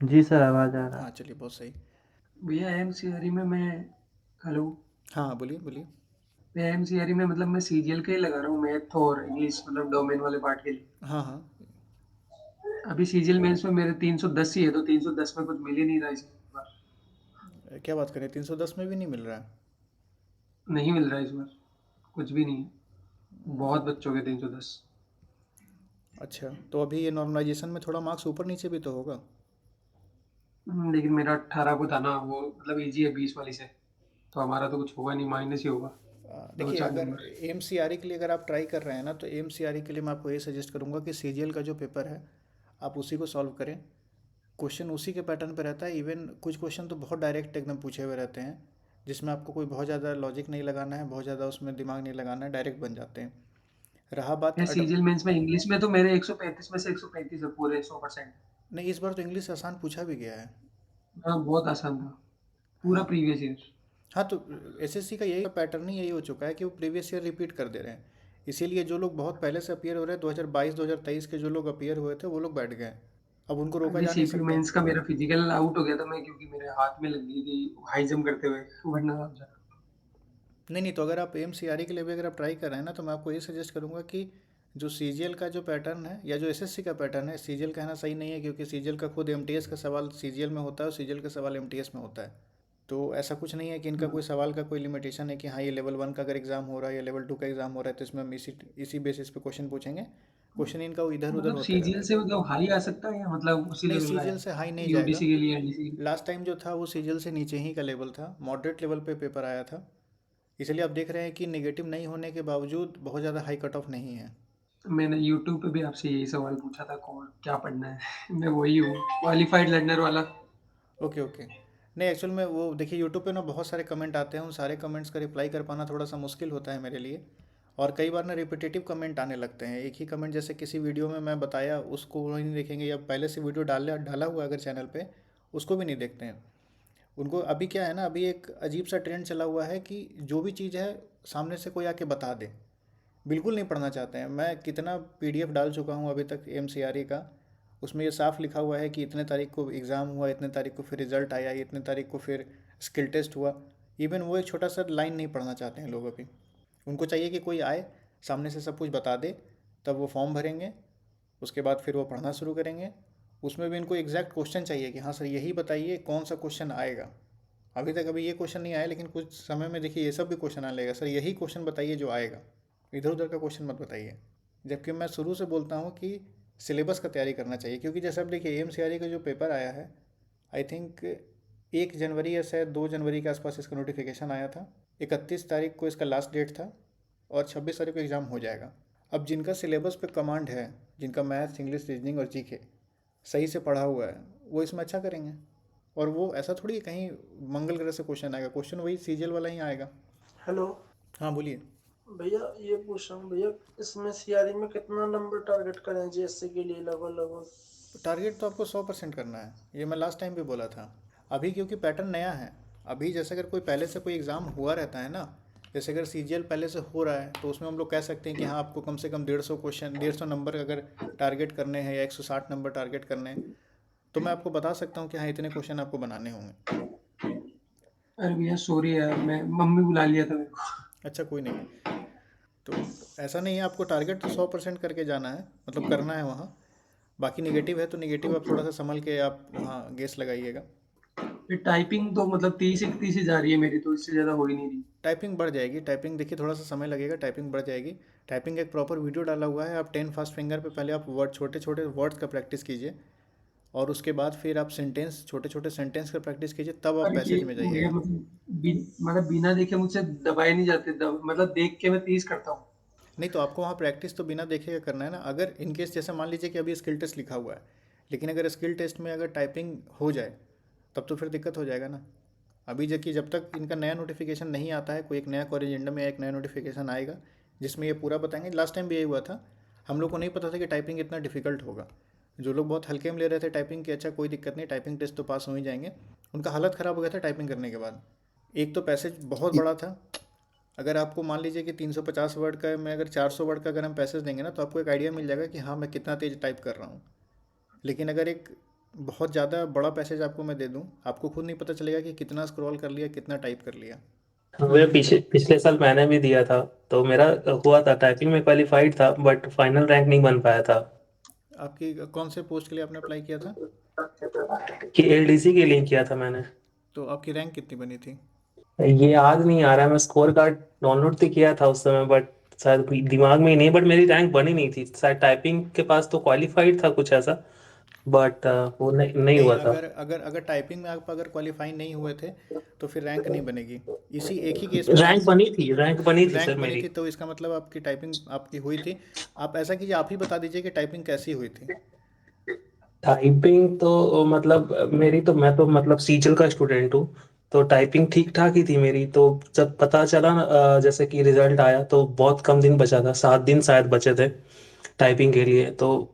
जी sir, आवाज़ आ रहा हाँ, है। चलिए बहुत सही। भैया एमसीआरई में मैं हेलो हाँ, बोलिए, बोलिए। मैं एमसीआरई में मतलब मैं सीजीएल का ही लगा रहा हूँ मैथ और इंग्लिश मतलब डोमेन वाले पार्ट के लिए। हाँ, हाँ। अभी सीजीएल मेंस में मेरे 310 ही है तो 310 में कुछ मिल ही नहीं रहा है इस बार। क्या बात करें, 310 में भी नहीं मिल रहा है? नहीं मिल रहा है इस बार, कुछ भी नहीं है। बहुत बच्चों के 310। अच्छा, तो अभी ये नॉर्मलाइजेशन में थोड़ा मार्क्स ऊपर नीचे भी तो होगा। लेकिन मेरा 18 को था ना वो मतलब इजी है 20 वाली से, तो हमारा तो कुछ होगा नहीं, माइनस ही होगा। दो देखिए, चार अगर number. M C R E के लिए अगर आप ट्राई कर रहे हैं ना, तो एम सी आर ई के लिए मैं आपको ये सजेस्ट करूँगा कि सी जी एल का जो पेपर है, आप उसी को सॉल्व करें। क्वेश्चन उसी के पैटर्न पे रहता है। इवन कुछ क्वेश्चन तो बहुत डायरेक्ट एकदम पूछे हुए रहते हैं, जिसमें आपको कोई बहुत ज़्यादा लॉजिक नहीं लगाना है, बहुत ज़्यादा उसमें दिमाग नहीं लगाना है, डायरेक्ट बन जाते हैं। रहा बात मैं सीजीएल मेंस में इंग्लिश में तो मेरे 135 में से 135 है पूरे 100%। नहीं, इस बार तो इंग्लिश आसान पूछा भी गया है। हाँ बहुत आसान था, पूरा हाँ। Previous year. हाँ, तो एसएससी का यही पैटर्न ही यही हो चुका है कि वो प्रीवियस ईयर रिपीट कर दे रहे हैं। इसीलिए जो लोग बहुत पहले से अपीयर हो रहे हैं, 2022 2023 के जो लोग अपीयर हुए थे, वो लोग बैठ गए हैं। अब उनको रोका अभी जा नहीं सीपीयू सकता। मेंस का मेरा फिजिकल आउट हो गया था मैं, क्योंकि मेरे हाथ में लग गई थी हाई जंप करते हुए, वरना नहीं नहीं, तो अगर आप एम सी आर ई के लिए भी अगर आप ट्राई कर रहे हैं ना, तो मैं आपको ये सजेस्ट करूँगा कि जो सी जी एल का जो पैटर्न है या जो एस एस सी का पैटर्न है, सी जी एल कहना सही नहीं है, क्योंकि सी जी एल का खुद एम टी एस का सवाल सी जी एल में होता है और सी जी एल का सवाल एम टी एस में होता है। तो ऐसा कुछ नहीं है कि इनका कोई सवाल का कोई लिमिटेशन है कि हाँ, ये लेवल वन का अगर एग्ज़ाम हो रहा है या लेवल टू का एग्ज़ाम हो रहा है, तो इसमें हम इसी इसी बेसिस पे क्वेश्चन पूछेंगे। क्वेश्चन इनका वो इधर उधर मतलब होते सीजीएल रहता है। से मतलब हाई आ सकता है या मतलब उसी नहीं, लेवल सी का जी एल है? से हाई नहीं जाएगा। यूडीसी के लिए एनडीसी के लिए? लास्ट टाइम जो था वो सी जी एल से नीचे ही का लेवल था, मॉडरेट लेवल पे पेपर आया था। इसलिए आप देख रहे हैं कि नेगेटिव नहीं होने के बावजूद बहुत ज़्यादा हाई कट ऑफ नहीं है। मैंने यूट्यूब पे भी आपसे यही सवाल पूछा था, कौन क्या पढ़ना है। मैं वही हूँ, क्वालिफाइड लर्नर वाला। Okay, okay. नहीं, एक्चुअल में वो देखिए, यूट्यूब पे ना बहुत सारे कमेंट आते हैं, उन सारे कमेंट्स का रिप्लाई कर पाना थोड़ा सा मुश्किल होता है मेरे लिए। और कई बार ना रिपीटेटिव कमेंट आने लगते हैं, एक ही कमेंट जैसे किसी वीडियो में मैं बताया उसको वो नहीं देखेंगे, या पहले से वीडियो डाला डाला हुआ है अगर चैनल पे, उसको भी नहीं देखते हैं। उनको अभी क्या है ना, अभी एक अजीब सा ट्रेंड चला हुआ है कि जो भी चीज़ है सामने से कोई आके बता दे, बिल्कुल नहीं पढ़ना चाहते हैं। मैं कितना पीडीएफ डाल चुका हूँ अभी तक एमसीआरई का, उसमें ये साफ लिखा हुआ है कि इतने तारीख को एग्ज़ाम हुआ, इतने तारीख को फिर रिज़ल्ट आया, इतने तारीख को फिर स्किल टेस्ट हुआ। इवन वो एक छोटा सा लाइन नहीं पढ़ना चाहते हैं लोग अभी। उनको चाहिए कि कोई आए, सामने से सब कुछ बता दे, तब वो फॉर्म भरेंगे, उसके बाद फिर वो पढ़ना शुरू करेंगे। उसमें भी इनको एग्जैक्ट क्वेश्चन चाहिए कि हाँ सर यही बताइए कौन सा क्वेश्चन आएगा। अभी तक अभी ये क्वेश्चन नहीं आया, लेकिन कुछ समय में देखिए ये सब भी क्वेश्चन आने लगेगा, सर यही क्वेश्चन बताइए जो आएगा, इधर उधर का क्वेश्चन मत बताइए। जबकि मैं शुरू से बोलता हूँ कि सिलेबस का तैयारी करना चाहिए, क्योंकि जैसे अब देखिए एम सी आर ई का जो पेपर आया है, आई थिंक 1 जनवरी या शायद 2 जनवरी के आसपास इसका नोटिफिकेशन आया था। 31 तारीख को इसका लास्ट डेट था, और 26 तारीख को एग्ज़ाम हो जाएगा। अब जिनका सिलेबस पे कमांड है, जिनका मैथ्स इंग्लिश रीजनिंग और जीके सही से पढ़ा हुआ है, वो इसमें अच्छा करेंगे। और वो ऐसा थोड़ी है कहीं मंगल ग्रह से क्वेश्चन आएगा, क्वेश्चन वही सीजीएल वाला ही आएगा। हेलो हाँ, बोलिए। भैया, ये पूछ रहा हूँ भैया, इसमें सीआरई में कितना नंबर टारगेट करें जीएससी के लिए लगभग लगभग? टारगेट तो आपको 100% करना है, ये मैं लास्ट टाइम भी बोला था। अभी क्योंकि पैटर्न नया है, अभी जैसे अगर कोई पहले से कोई एग्ज़ाम हुआ रहता है ना, जैसे अगर सीजीएल पहले से हो रहा है, तो उसमें हम लोग कह सकते हैं कि हाँ आपको कम से कम 150 क्वेश्चन 150 नंबर अगर टारगेट करने हैं या 160 नंबर टारगेट करने हैं, तो मैं आपको बता सकता हूँ कि हाँ इतने क्वेश्चन आपको बनाने होंगे। अरे भैया सॉरी यार, मैं मम्मी बुला लिया था मेरे को। अच्छा, कोई नहीं। तो ऐसा नहीं है, आपको टारगेट तो 100% करके जाना है, मतलब करना है वहाँ। बाकी निगेटिव है तो निगेटिव आप थोड़ा सा संभल के आप वहाँ गेस लगाइएगा। ये टाइपिंग तो मतलब 30 ही जा रही है मेरी, तो इससे ज़्यादा हो ही नहीं रही। टाइपिंग बढ़ जाएगी, टाइपिंग देखिए थोड़ा सा समय लगेगा, टाइपिंग बढ़ जाएगी। टाइपिंग एक प्रॉपर वीडियो डाला हुआ है, आप 10 फास्ट फिंगर पे पहले आप वर्ड छोटे छोटे वर्ड्स का प्रैक्टिस कीजिए, और उसके बाद फिर आप सेंटेंस छोटे छोटे सेंटेंस का प्रैक्टिस कीजिए, तब आप और ये पैसेज में भैया जाइएगा। मतलब मतलब बिना देखे मुझसे दबाए नहीं जाते, मतलब देख के मैं 30 करता हूँ। नहीं, तो आपको वहाँ प्रैक्टिस तो बिना देखे का करना है ना। अगर इन केस जैसे मान लीजिए कि अभी स्किल टेस्ट लिखा हुआ है, लेकिन अगर स्किल टेस्ट में अगर टाइपिंग हो जाए, तब तो फिर दिक्कत हो जाएगा ना। अभी जब तक इनका नया नोटिफिकेशन नहीं आता है, कोई एक नया कॉरिजेंडम या एक नया नोटिफिकेशन आएगा जिसमें ये पूरा बताएंगे। लास्ट टाइम भी यही हुआ था, हम लोग को नहीं पता था कि टाइपिंग इतना डिफिकल्ट होगा। जो लोग बहुत हल्के में ले रहे थे टाइपिंग की, अच्छा कोई दिक्कत नहीं, टाइपिंग टेस्ट तो पास हो ही जाएंगे, उनका हालत ख़राब हो गया था टाइपिंग करने के बाद। एक तो पैसेज बहुत बड़ा था। अगर आपको मान लीजिए कि 350 वर्ड का में अगर 400 वर्ड का अगर हम पैसेज देंगे ना, तो आपको एक आइडिया मिल जाएगा कि हाँ मैं कितना तेज़ टाइप कर रहा हूँ। लेकिन अगर एक बहुत ज़्यादा बड़ा पैसेज आपको मैं दे दूं, आपको खुद नहीं पता चलेगा कि कितना स्क्रॉल कर लिया, कितना टाइप कर लिया। वे पिछले साल मैंने भी दिया था, तो मेरा हुआ था, टाइपिंग में क्वालिफाइड था, बट फाइनल रैंक नहीं बन पाया था। आपकी कौन से पोस्ट के लिए आपने अप्लाई किया था? कि एलडीसी के लिए किया था मैंने। तो आपकी रैंक कितनी बनी थी? ये याद नहीं आ रहा है, मैं स्कोर कार्ड डाउनलोड तो किया था उस समय, बट शायद दिमाग में ही नहीं, बट मेरी रैंक बनी नहीं थी शायद। टाइपिंग के पास तो क्वालिफाइड था कुछ ऐसा, बट वो नहीं नहीं, हुआ था। अगर अगर अगर टाइपिंग में आप अगर क्वालिफाई नहीं हुए थे तो फिर रैंक नहीं बनेगी। इसी एक ही केस में आप, रैंक बनी थी रैंक सर बनी मेरी। थी तो इसका मतलब आपकी टाइपिंग आपकी हुई थी। आप ऐसा कीजिए, आप ही बता दीजिए कि टाइपिंग कैसी हुई थी। टाइपिंग तो मतलब मेरी तो, मैं तो मतलब सीजल का स्टूडेंट हूँ, तो टाइपिंग ठीक ठाक ही थी मेरी। तो जब पता चला ना, जैसे कि रिजल्ट आया, तो बहुत कम दिन बचा था, 7 दिन शायद बचे थे टाइपिंग के लिए। तो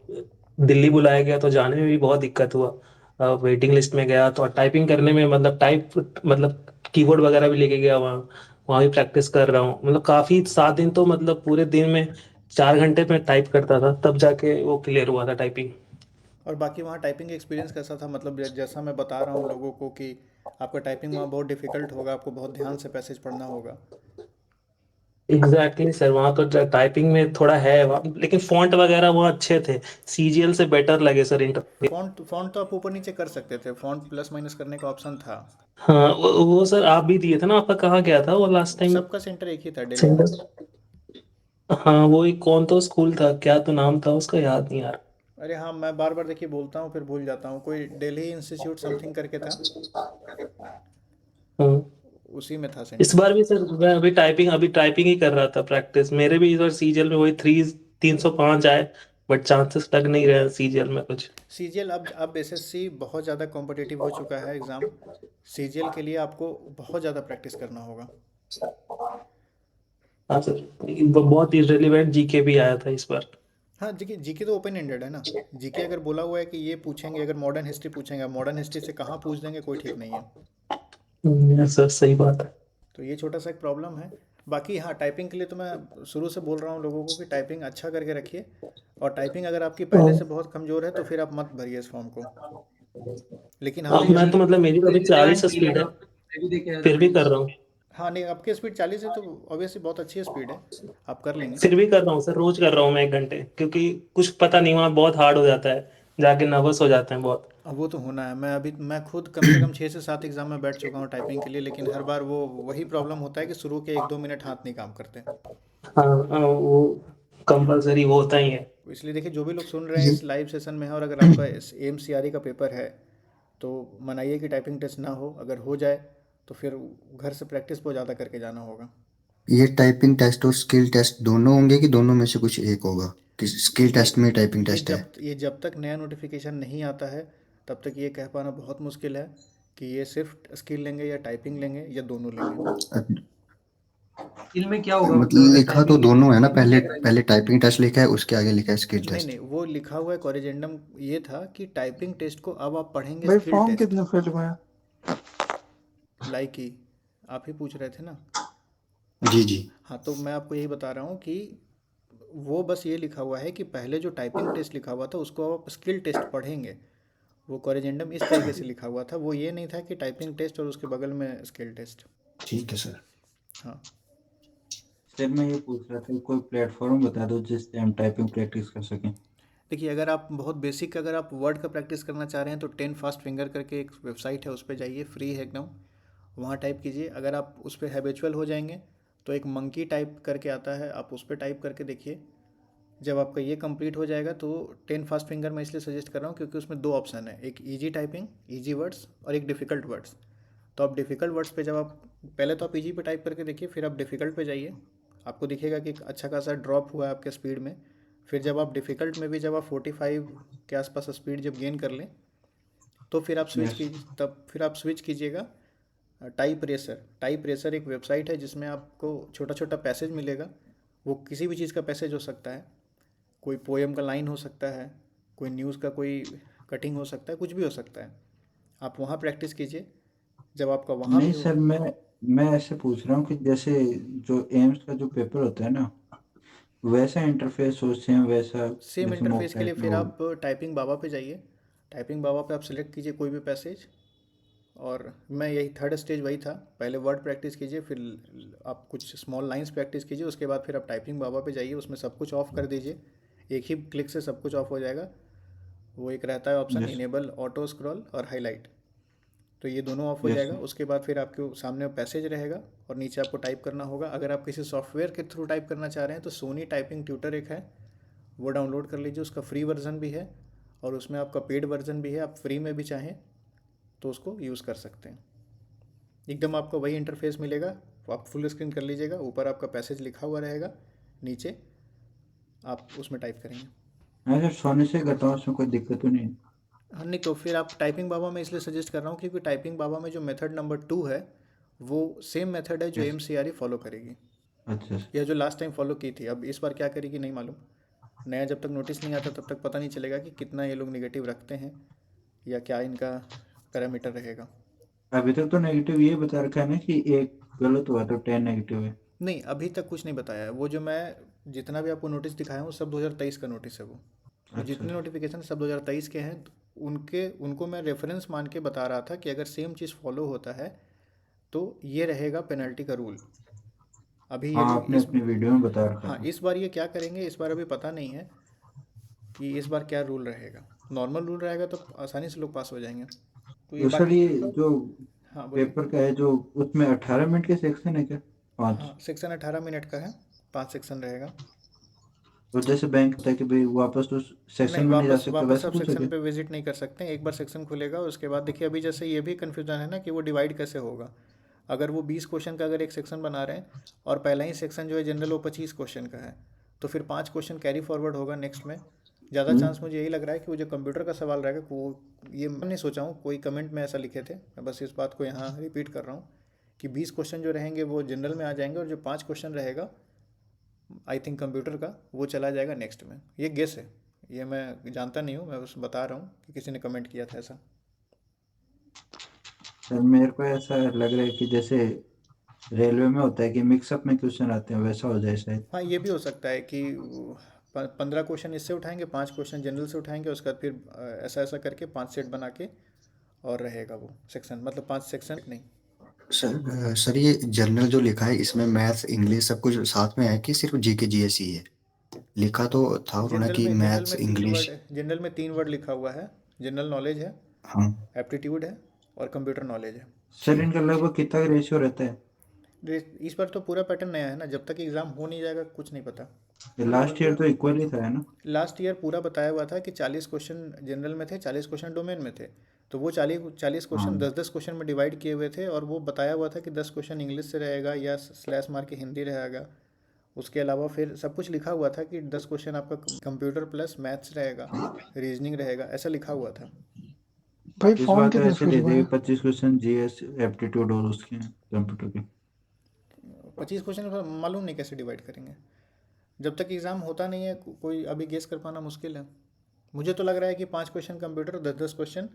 दिल्ली बुलाया गया, तो जाने में भी बहुत दिक्कत हुआ। वेटिंग लिस्ट में गया तो टाइपिंग करने में, मतलब टाइप, मतलब कीबोर्ड वगैरह भी लेके गया वहाँ, वहाँ भी प्रैक्टिस कर रहा हूँ। मतलब काफी 7 दिन तो मतलब पूरे दिन में 4 घंटे में टाइप करता था, तब जाके वो क्लियर हुआ था टाइपिंग। और बाकी वहाँ टाइपिंग एक्सपीरियंस कैसा था? मतलब जैसा मैं बता रहा हूँ लोगों को कि आपका टाइपिंग वहाँ बहुत डिफिकल्ट होगा, आपको बहुत ध्यान से पैसेज पढ़ना होगा। एग्जैक्टली सर, वहाँ तो टाइपिंग में थोड़ा है वहाँ, लेकिन फॉन्ट वगैरह वहाँ अच्छे थे। सीजीएल से बेटर लगे सर इंटर। फ़ॉन्ट फ़ॉन्ट तो आप ऊपर नीचे कर सकते थे, फ़ॉन्ट प्लस माइनस करने का ऑप्शन था। हाँ, वो सर आप भी दिए थे ना, आपका कहाँ गया था वो लास्ट टाइम? सबका सेंटर एक ही था, दिल्ली में। सेंटर। हाँ, वो एक कौन तो स्कूल था, क्या तो नाम था उसका, याद नहीं आ अरे हाँ, मैं बार बार देखिए बोलता हूँ फिर भूल जाता हूँ, कोई दिल्ली इंस्टीट्यूट समथिंग करके था, रहा। हाँ, उसी में था इस सेंटर। बार भी सर मैं अभी टाइपिंग ही कर रहा था प्रैक्टिस। मेरे भी इस बार सीजीएल में वही 305 आए, बट चांसेस लग नहीं रहे सीजीएल में कुछ। सीजीएल अब एसएससी बहुत ज़्यादा कॉम्पिटिटिव हो चुका है एग्ज़ाम। सीजीएल के लिए आपको बहुत ज़्यादा प्रैक्टिस करना होगा। हाँ सर, लेकिन बहुत ही रिलेवेंट जीके भी आया था इस बार। हाँ, जीके जीके तो ओपन एंडेड है ना। जीके अगर बोला हुआ है कि ये पूछेंगे, अगर मॉडर्न हिस्ट्री पूछेंगे, मॉडर्न हिस्ट्री से कहाँ पूछ देंगे कोई ठीक नहीं है। सर सही बात है। तो ये छोटा सा एक प्रॉब्लम है। बाकी हाँ, टाइपिंग के लिए तो मैं शुरू से बोल रहा हूँ लोगों को कि टाइपिंग अच्छा करके रखिए। और टाइपिंग अगर आपकी पहले से बहुत कमज़ोर है तो फिर आप मत भरिए इस फॉर्म को। लेकिन हाँ, अब ये मैं तो मतलब मेरी तो अभी 40 स्पीड है, मैं भी देखे आया था फिर भी भाई। कर रहा हूँ। हाँ नहीं, आपकी स्पीड 40 है तो ऑब्वियसली बहुत अच्छी स्पीड है, आप कर लेंगे। फिर भी कर रहा हूँ सर, रोज कर रहा हूँ मैं 1 घंटे, क्योंकि कुछ पता नहीं, वहाँ बहुत हार्ड हो जाता है, जाके नर्वस हो जाते हैं बहुत। अब वो तो होना है। मैं खुद कम से कम 6 से 7 एग्ज़ाम में बैठ चुका हूँ टाइपिंग के लिए, लेकिन हर बार वो वही प्रॉब्लम होता है कि शुरू के 1-2 मिनट हाथ नहीं काम करते। हाँ हाँ, वो कंपलसरी वो होता ही है। इसलिए देखिए, जो भी लोग सुन रहे हैं इस लाइव सेशन में है और अगर आपका एम सी आर ई का पेपर है तो मनाइए कि टाइपिंग टेस्ट ना हो। अगर हो जाए तो फिर घर से प्रैक्टिस बहुत ज़्यादा करके जाना होगा। ये टाइपिंग टेस्ट और स्किल टेस्ट दोनों होंगे कि दोनों में से कुछ एक होगा? कि स्किल ये टेस्ट में टाइपिंग टेस्ट है? ये जब तक नया नोटिफिकेशन नहीं आता है तब तक ये कह पाना बहुत मुश्किल है कि ये सिर्फ स्किल लेंगे या टाइपिंग लेंगे या दोनों लेंगे। स्किल में क्या होगा, मतलब मतलब लिखा तो टाइपिंग दोनों है ना, क्या पहले कराएंगे? पहले टाइपिंग टेस्ट लिखा है, उसके आगे लिखा है स्किल नहीं टेस्ट। नहीं, वो लिखा हुआ है कॉरिजेंडम। ये था कि टाइपिंग टेस्ट को अब आप पढ़ेंगे भाई स्किल फॉर्म टेस्ट। कितने फिल हुए हैं? लाइक ही आप ही पूछ रहे थे ना। जी जी। हाँ, तो मैं आपको यही बता रहा हूँ कि वो बस ये लिखा हुआ है कि पहले जो टाइपिंग टेस्ट लिखा हुआ था उसको आप स्किल टेस्ट पढ़ेंगे। वो कॉरिजेंडम इस तरीके से लिखा हुआ था, वो ये नहीं था कि टाइपिंग टेस्ट और उसके बगल में स्किल टेस्ट। ठीक है सर। हाँ। सर मैं ये पूछ रहा था, कोई प्लेटफॉर्म बता दो जिससे हम टाइपिंग प्रैक्टिस कर सकें। देखिए, अगर आप बहुत बेसिक अगर आप वर्ड का प्रैक्टिस करना चाह रहे हैं तो 10 फास्ट फिंगर करके एक वेबसाइट है, उस पर जाइए, फ्री है एकदम। वहाँ टाइप कीजिए। अगर आप उस पर हैबिचुअल हो जाएंगे तो एक मंकी टाइप करके आता है, आप उस पर टाइप करके देखिए। जब आपका ये कंप्लीट हो जाएगा तो 10 फास्ट फिंगर मैं इसलिए सजेस्ट कर रहा हूँ क्योंकि उसमें दो ऑप्शन है, एक इजी टाइपिंग, इजी वर्ड्स, और एक डिफ़िकल्ट वर्ड्स। तो आप डिफ़िकल्ट वर्ड्स पे जब आप पहले तो आप इजी पे टाइप करके देखिए, फिर आप डिफ़िकल्ट पे जाइए। आपको दिखेगा कि एक अच्छा खासा ड्रॉप हुआ है आपके स्पीड में। फिर जब आप डिफ़िकल्ट में भी जब आप 45 के आसपास स्पीड जब गेन कर लें तो फिर आप स्विच यस। कीजिए, तब फिर आप स्विच कीजिएगा टाइप रेसर। टाइप रेसर एक वेबसाइट है जिसमें आपको छोटा छोटा पैसेज मिलेगा। वो किसी भी चीज़ का पैसेज हो सकता है, कोई पोएम का लाइन हो सकता है, कोई न्यूज़ का कोई कटिंग हो सकता है, कुछ भी हो सकता है। आप वहाँ प्रैक्टिस कीजिए। जब आपका वहाँ नहीं भी हो, सर, मैं ऐसे पूछ रहा हूँ कि जैसे जो एम्स का जो पेपर होता है ना, वैसा इंटरफेस हो, सेम वैसा सेम जैसे मॉक इंटरफेस के लिए टेस्ट में फिर हो। आप टाइपिंग बाबा पे जाइए। टाइपिंग बाबा पे आप सेलेक्ट कीजिए कोई भी पैसेज, और मैं यही थर्ड स्टेज वही था, पहले वर्ड प्रैक्टिस कीजिए, फिर आप कुछ स्मॉल लाइंस प्रैक्टिस कीजिए, उसके बाद फिर आप टाइपिंग बाबा पे जाइए, उसमें सब कुछ ऑफ कर दीजिए, एक ही क्लिक से सब कुछ ऑफ हो जाएगा। वो एक रहता है option yes enable auto scroll और हाईलाइट, तो ये दोनों ऑफ हो यस जाएगा। उसके बाद फिर आपके सामने पैसेज रहेगा और नीचे आपको टाइप करना होगा। अगर आप किसी सॉफ्टवेयर के थ्रू टाइप करना चाह रहे हैं तो सोनी टाइपिंग ट्यूटर एक है, वो डाउनलोड कर लीजिए, उसका फ्री वर्जन भी है और उसमें आपका पेड वर्जन भी है, आप फ्री में भी चाहें तो उसको यूज़ कर सकते हैं। एकदम आपको वही इंटरफेस मिलेगा, आप फुल स्क्रीन कर लीजिएगा, ऊपर आपका पैसेज लिखा हुआ रहेगा, नीचे आप उसमें टाइप करेंगे। मैं अगर सोनी से करता हूँ उसमें कोई दिक्कत तो नहीं है? हाँ नहीं, तो फिर आप टाइपिंग बाबा में इसलिए सजेस्ट कर रहा हूँ क्योंकि टाइपिंग बाबा में जो मेथड नंबर 2 है वो सेम मेथड है जो यस MCRE फॉलो करेगी, अच्छा या जो लास्ट टाइम फॉलो की थी। अब इस बार क्या करेगी नहीं मालूम, नया जब तक नोटिस नहीं आता तब तक पता नहीं चलेगा कि कितना ये लोग निगेटिव रखते हैं या क्या इनका पैरामीटर रहेगा। अभी तक तो नेगेटिव ये बता रखा है ना कि एक गलत हुआ तो 10 नेगेटिव है। नहीं, अभी तक कुछ नहीं बताया है। वो जो मैं जितना भी आपको नोटिस दिखाया हूँ सब 2023 का नोटिस है वो अच्छा जितने नोटिफिकेशन सब 2023 के हैं, उनको मैं रेफरेंस मान के बता रहा था कि अगर सेम चीज़ फॉलो होता है तो ये रहेगा पेनल्टी का रूल। अभी ये हाँ लोग आपने इस अपनी वीडियो में बता रखा हाँ था। इस बार ये क्या करेंगे इस बार अभी पता नहीं है कि इस बार क्या रूल रहेगा। नॉर्मल रूल रहेगा तो आसानी से लोग पास हो जाएंगे, तो ये तो सर बाकी। ये जो हाँ बोलिए। पेपर का है जो उसमें 18 मिनट के सेक्शन है क्या? 5? हाँ सेक्शन 18 मिनट का है, 5 सेक्शन रहेगा। तो जैसे बैंक होता है कि भाई वापस तो सेक्शन नहीं, में नहीं जा वापस सकते, वापस वैसा आप कुछ है सेक्शन क्या? पे विजिट नहीं कर सकते हैं। एक बार सेक्शन खुलेगा उसके बाद देखिए, अभी जैसे ये भी कन्फ्यूजन है ना कि वो डिवाइड कैसे होगा। अगर वो 20 क्वेश्चन का अगर एक सेक्शन बना रहे हैं और पहला ही सेक्शन जो है जनरल वो 25 क्वेश्चन का है, तो फिर 5 क्वेश्चन कैरी फॉरवर्ड होगा नेक्स्ट में। ज़्यादा चांस मुझे यही लग रहा है कि वो जो कंप्यूटर का सवाल रहेगा वो, ये मैं नहीं सोचा हूँ, कोई कमेंट में ऐसा लिखे थे, मैं बस इस बात को यहाँ रिपीट कर रहा हूँ कि 20 क्वेश्चन जो रहेंगे वो जनरल में आ जाएंगे और जो 5 क्वेश्चन रहेगा आई थिंक कंप्यूटर का वो चला जाएगा नेक्स्ट में। ये गेस है, ये मैं जानता नहीं हूँ, मैं बस बता रहा हूँ कि किसी ने कमेंट किया था ऐसा। सर मेरे को ऐसा लग रहा है कि जैसे रेलवे में होता है कि मिक्सअप में क्वेश्चन आते हैं, वैसा हो जाए शायद। हाँ ये भी हो सकता है कि 15 क्वेश्चन इससे उठाएंगे, 5 क्वेश्चन जनरल से उठाएंगे, उसके बाद फिर ऐसा ऐसा करके 5 सेट बना के और रहेगा वो सेक्शन, मतलब 5 सेक्शन नहीं। सर ये जर्नल जो लिखा है इसमें मैथ्स इंग्लिश सब कुछ साथ में है कि सिर्फ जीके जीएस ही है? लिखा तो था उन्होंने कि जनरल मैथ्स में 3 इंग्लिश। वर्ड, जनरल में 3 वर्ड लिखा हुआ है। जनरल नॉलेज है, हाँ एप्टीट्यूड है और कंप्यूटर नॉलेज है। सर इनका लगभग कितना रेशियो रहता है? इस बार तो पूरा पैटर्न नया है ना, जब तक एग्ज़ाम हो नहीं जाएगा कुछ नहीं पता। लास्ट ईयर तो इक्वल ही था है ना? लास्ट ईयर पूरा बताया हुआ था कि 40 क्वेश्चन जनरल में थे, 40 क्वेश्चन डोमेन में थे, तो वो 40 हाँ क्वेश्चन 10-10 क्वेश्चन में डिवाइड किए हुए थे और वो बताया हुआ था कि 10 क्वेश्चन इंग्लिश से रहेगा या स्लैश मार के हिंदी रहेगा। उसके अलावा फिर सब कुछ लिखा हुआ था कि 10 क्वेश्चन आपका कंप्यूटर प्लस मैथ्स रहेगा, रीजनिंग रहेगा, ऐसा लिखा हुआ था। भाई इस फॉर्म बार तो कितने ऐसे फिल दे हुए देंगे हैं? 25 क्वेश्चन जीएस एप्टीट्यूड और उसके कंप्यूटर के। 25 क्वेश्चन मालूम नहीं कैसे डिवाइड करेंगे, जब तक एग्ज़ाम होता नहीं है कोई अभी गेस कर पाना मुश्किल है। मुझे तो लग रहा है कि 5 क्वेश्चन कंप्यूटर, 10-10 क्वेश्चन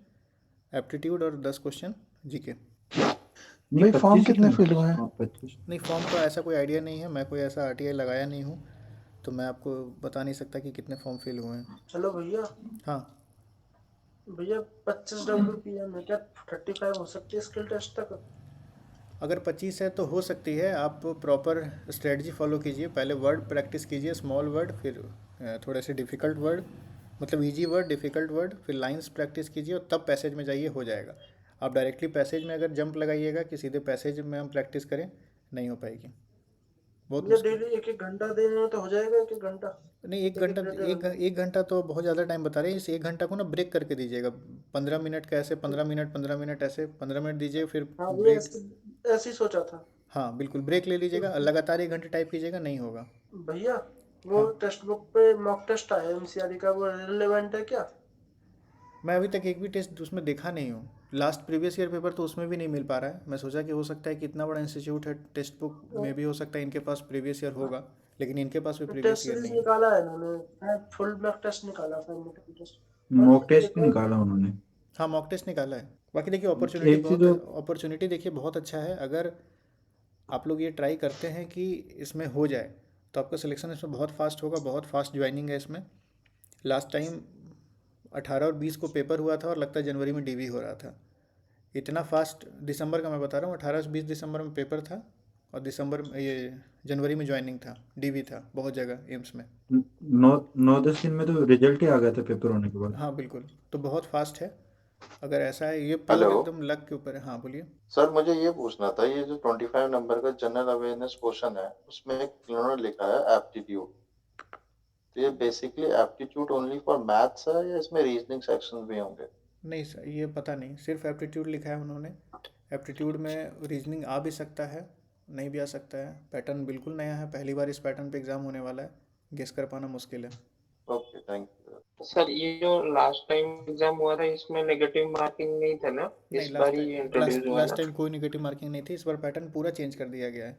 एप्टीट्यूड और 10 क्वेश्चन जीके। नहीं भाई फॉर्म 25 ही कितने था। फिल हुए हैं? हाँ 25। नहीं, फॉर्म का ऐसा कोई आइडिया नहीं है, मैं कोई ऐसा RTI लगाया नहीं हूँ, तो मैं आपको बता नहीं सकता कि कितने फॉर्म फिल हुए हैं। चलो भैया, हाँ भैया 25 WPM है क्या? 35 हो सकती है स्किल टेस्ट तक? अगर 25 है तो हो सकती है। आप प्रॉपर स्ट्रेटजी फॉलो कीजिए, पहले वर्ड प्रैक्टिस कीजिए, स्मॉल वर्ड, फिर थोड़े से डिफ़िकल्ट वर्ड, मतलब इजी वर्ड, डिफ़िकल्ट वर्ड, फिर लाइंस प्रैक्टिस कीजिए और तब पैसेज में जाइए, हो जाएगा। आप डायरेक्टली पैसेज में अगर जंप लगाइएगा कि सीधे पैसेज में हम प्रैक्टिस करें, नहीं हो पाएगी, बहुत भैया मुश्किल। डेली 1-1 घंटा देने में तो हो जाएगा? 1-1 घंटा? नहीं, एक घंटा तो बहुत ज़्यादा टाइम बता रहे हैं। इस 1 घंटा को ना ब्रेक करके दीजिएगा, 15 मिनट का ऐसे, 15 मिनट ऐसे, 15 मिनट दीजिए फिर हाँ भैया, ब्रेक। ऐसे ही सोचा था। हाँ बिल्कुल, ब्रेक ले लीजिएगा, लगातार 1 घंटे टाइप कीजिएगा, नहीं होगा। भैया वो हाँ, टेक्स्ट बुक पे मॉक टेस्ट आया MCRE का, वो रिलेवेंट है क्या? मैं अभी तक एक भी टेस्ट उसमें देखा नहीं हूँ। लास्ट प्रीवियस ईयर पेपर तो उसमें भी नहीं मिल पा रहा है। मैं सोचा कि हो सकता है कि इतना बड़ा इंस्टीट्यूट है, टेक्स्ट बुक में भी हो सकता है इनके पास प्रीवियस ईयर होगा, लेकिन इनके पास भी प्रीवियस टेस्ट ईयर सीरीज नहीं है। निकाला है इन्होंने, फुल मॉक टेस्ट निकाला था टेस्ट। मॉक टेस्ट भी निकाला उन्होंने। हाँ मॉक टेस्ट निकाला है। बाकी देखिए, अपॉर्चुनिटी एक चीज बहुत, जो अपॉर्चुनिटी देखिए बहुत अच्छा है। अगर आप लोग ये ट्राई करते हैं कि इसमें हो जाए तो आपका सिलेक्शन इसमें बहुत फास्ट होगा, बहुत फास्ट ज्वाइनिंग है इसमें। लास्ट टाइम 18 और 20 को पेपर हुआ था और लगता है जनवरी में डीवी हो रहा था। इतना फास्ट, दिसंबर का मैं बता रहा हूँ, 18 से 20 दिसंबर में पेपर था और दिसंबर में ये जनवरी में ज्वाइनिंग था, डीवी था बहुत जगह एम्स में। 9-10 दिन में तो रिजल्ट ही आ गया था पेपर होने के बाद। हाँ बिल्कुल, तो बहुत फास्ट है। अगर ऐसा है, ये हेलो प्योर एकदम लक के ऊपर है। हाँ बोलिए। सर, मुझे ये पूछना था, ये जो 25 नंबर का जनरल अवेयरनेस क्वेश्चन है, उसमें इन्होंने लिखा है एप्टीट्यूड, तो ये basically aptitude only for maths है या इसमें रीजनिंग सेक्शन भी होंगे? नहीं सर, ये पता नहीं, सिर्फ एप्टीट्यूड लिखा है उन्होंने। एप्टीट्यूड में रीजनिंग आ भी सकता है, नहीं भी आ सकता है। पैटर्न बिल्कुल नया है, पहली बार इस पैटर्न पे एग्ज़ाम होने वाला है, गेस कर पाना मुश्किल है। Okay, thank you. सर ये जो लास्ट टाइम एग्जाम हुआ था इसमें नेगेटिव मार्किंग नहीं था ना, नहीं, इस बार ही इंट्रोड्यूस हुआ लास्ट ना? टाइम कोई निगेटिव मार्किंग नहीं थी, इस बार पैटर्न पूरा चेंज कर दिया गया है।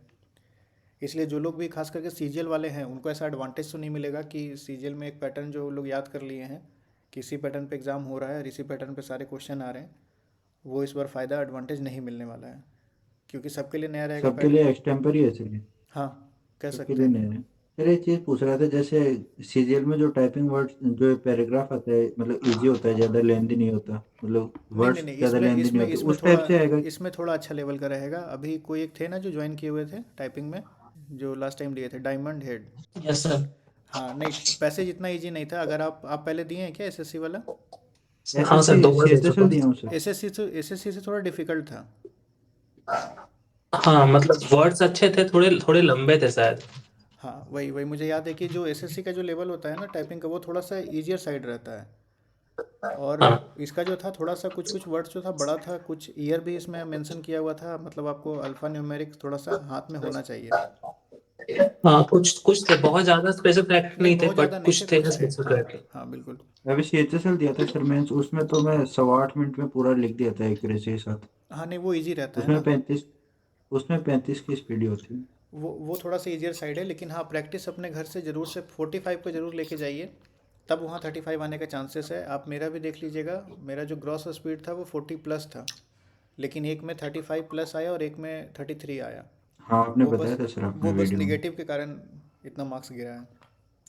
इसलिए जो लोग भी खास करके सीजीएल वाले हैं उनको ऐसा एडवांटेज तो नहीं मिलेगा कि सीजीएल में एक पैटर्न जो लोग याद कर लिए हैं कि इसी पैटर्न पे एग्ज़ाम हो रहा है और इसी पैटर्न पे सारे क्वेश्चन आ रहे हैं, वो इस बार फ़ायदा एडवांटेज नहीं मिलने वाला है, क्योंकि सबके लिए नया रहेगा सबके लिए एक्सटेम्पर ही है सर ये, हाँ कह सबके सकते लिए हैं। नया है। सर एक चीज़ पूछ रहा था, जैसे सीजीएल में जो टाइपिंग वर्ड जो पैराग्राफ आता है मतलब इजी होता है, ज़्यादा लेंथी नहीं होता, मतलब नहीं वर्ड्स नहीं नहीं, ज़्यादा इसमें लेंथी नहीं इसमें होते, इसमें उस टाइप थोड़ा से आएगा? इसमें थोड़ा अच्छा लेवल का रहेगा। अभी कोई एक थे ना जो ज्वाइन किए हुए थे टाइपिंग में, जो लास्ट टाइम दिए थे, डायमंड हेड। Yes sir. हाँ नहीं, पैसेज इतना इजी नहीं था। अगर आप पहले दिए हैं क्या एसएससी वाला? हाँ सर, 2 बार दे चुका सीएचएसएल हूँ। दिया हूँ सर। एसएससी से थोड़ा डिफिकल्ट था। हाँ मतलब वर्ड्स अच्छे थे, थोड़े थोड़े लंबे थे शायद। हाँ वही वही मुझे याद है कि जो एसएससी का जो लेवल होता है ना टाइपिंग का, वो थोड़ा सा ईजियर साइड रहता है। और हाँ इसका जो था थोड़ा सा कुछ कुछ वर्ड्स जो था बड़ा था, कुछ ईयर भी इसमें मेंशन किया हुआ था, मतलब आपको अल्फ़ा न्यूमेरिक थोड़ा सा हाथ में होना चाहिए। हाँ, कुछ कुछ थे, बहुत ज्यादा स्पेसिफिक नहीं नहीं थे, बहुत ज़्यादा बट नहीं थे, कुछ थे कुछ थे। हाँ स्पेसिफिक। हाँ बिल्कुल। अभी सीएचएसएल दिया था सर मेंस, उसमें तो मैं 8.25 मिनट में पूरा लिख दिया था एक्यूरेसी के साथ। हाँ नहीं वो इजी रहता है उसमें ना, 35 की स्पीड होती है। वो थोड़ा सा ईजियर साइड है। लेकिन हाँ, प्रैक्टिस अपने घर से ज़रूर से 45 को ज़रूर लेके जाइए, तब वहाँ 35 आने का चांसेस है। आप मेरा भी देख लीजिएगा, मेरा जो ग्रॉस स्पीड था वो 40 प्लस था, लेकिन एक में 35 प्लस आया और एक में 33 आया। हाँ आपने वो बताया बस था सर अपने वो बस वीडियो में। निगेटिव के कारण इतना मार्क्स गिरा है।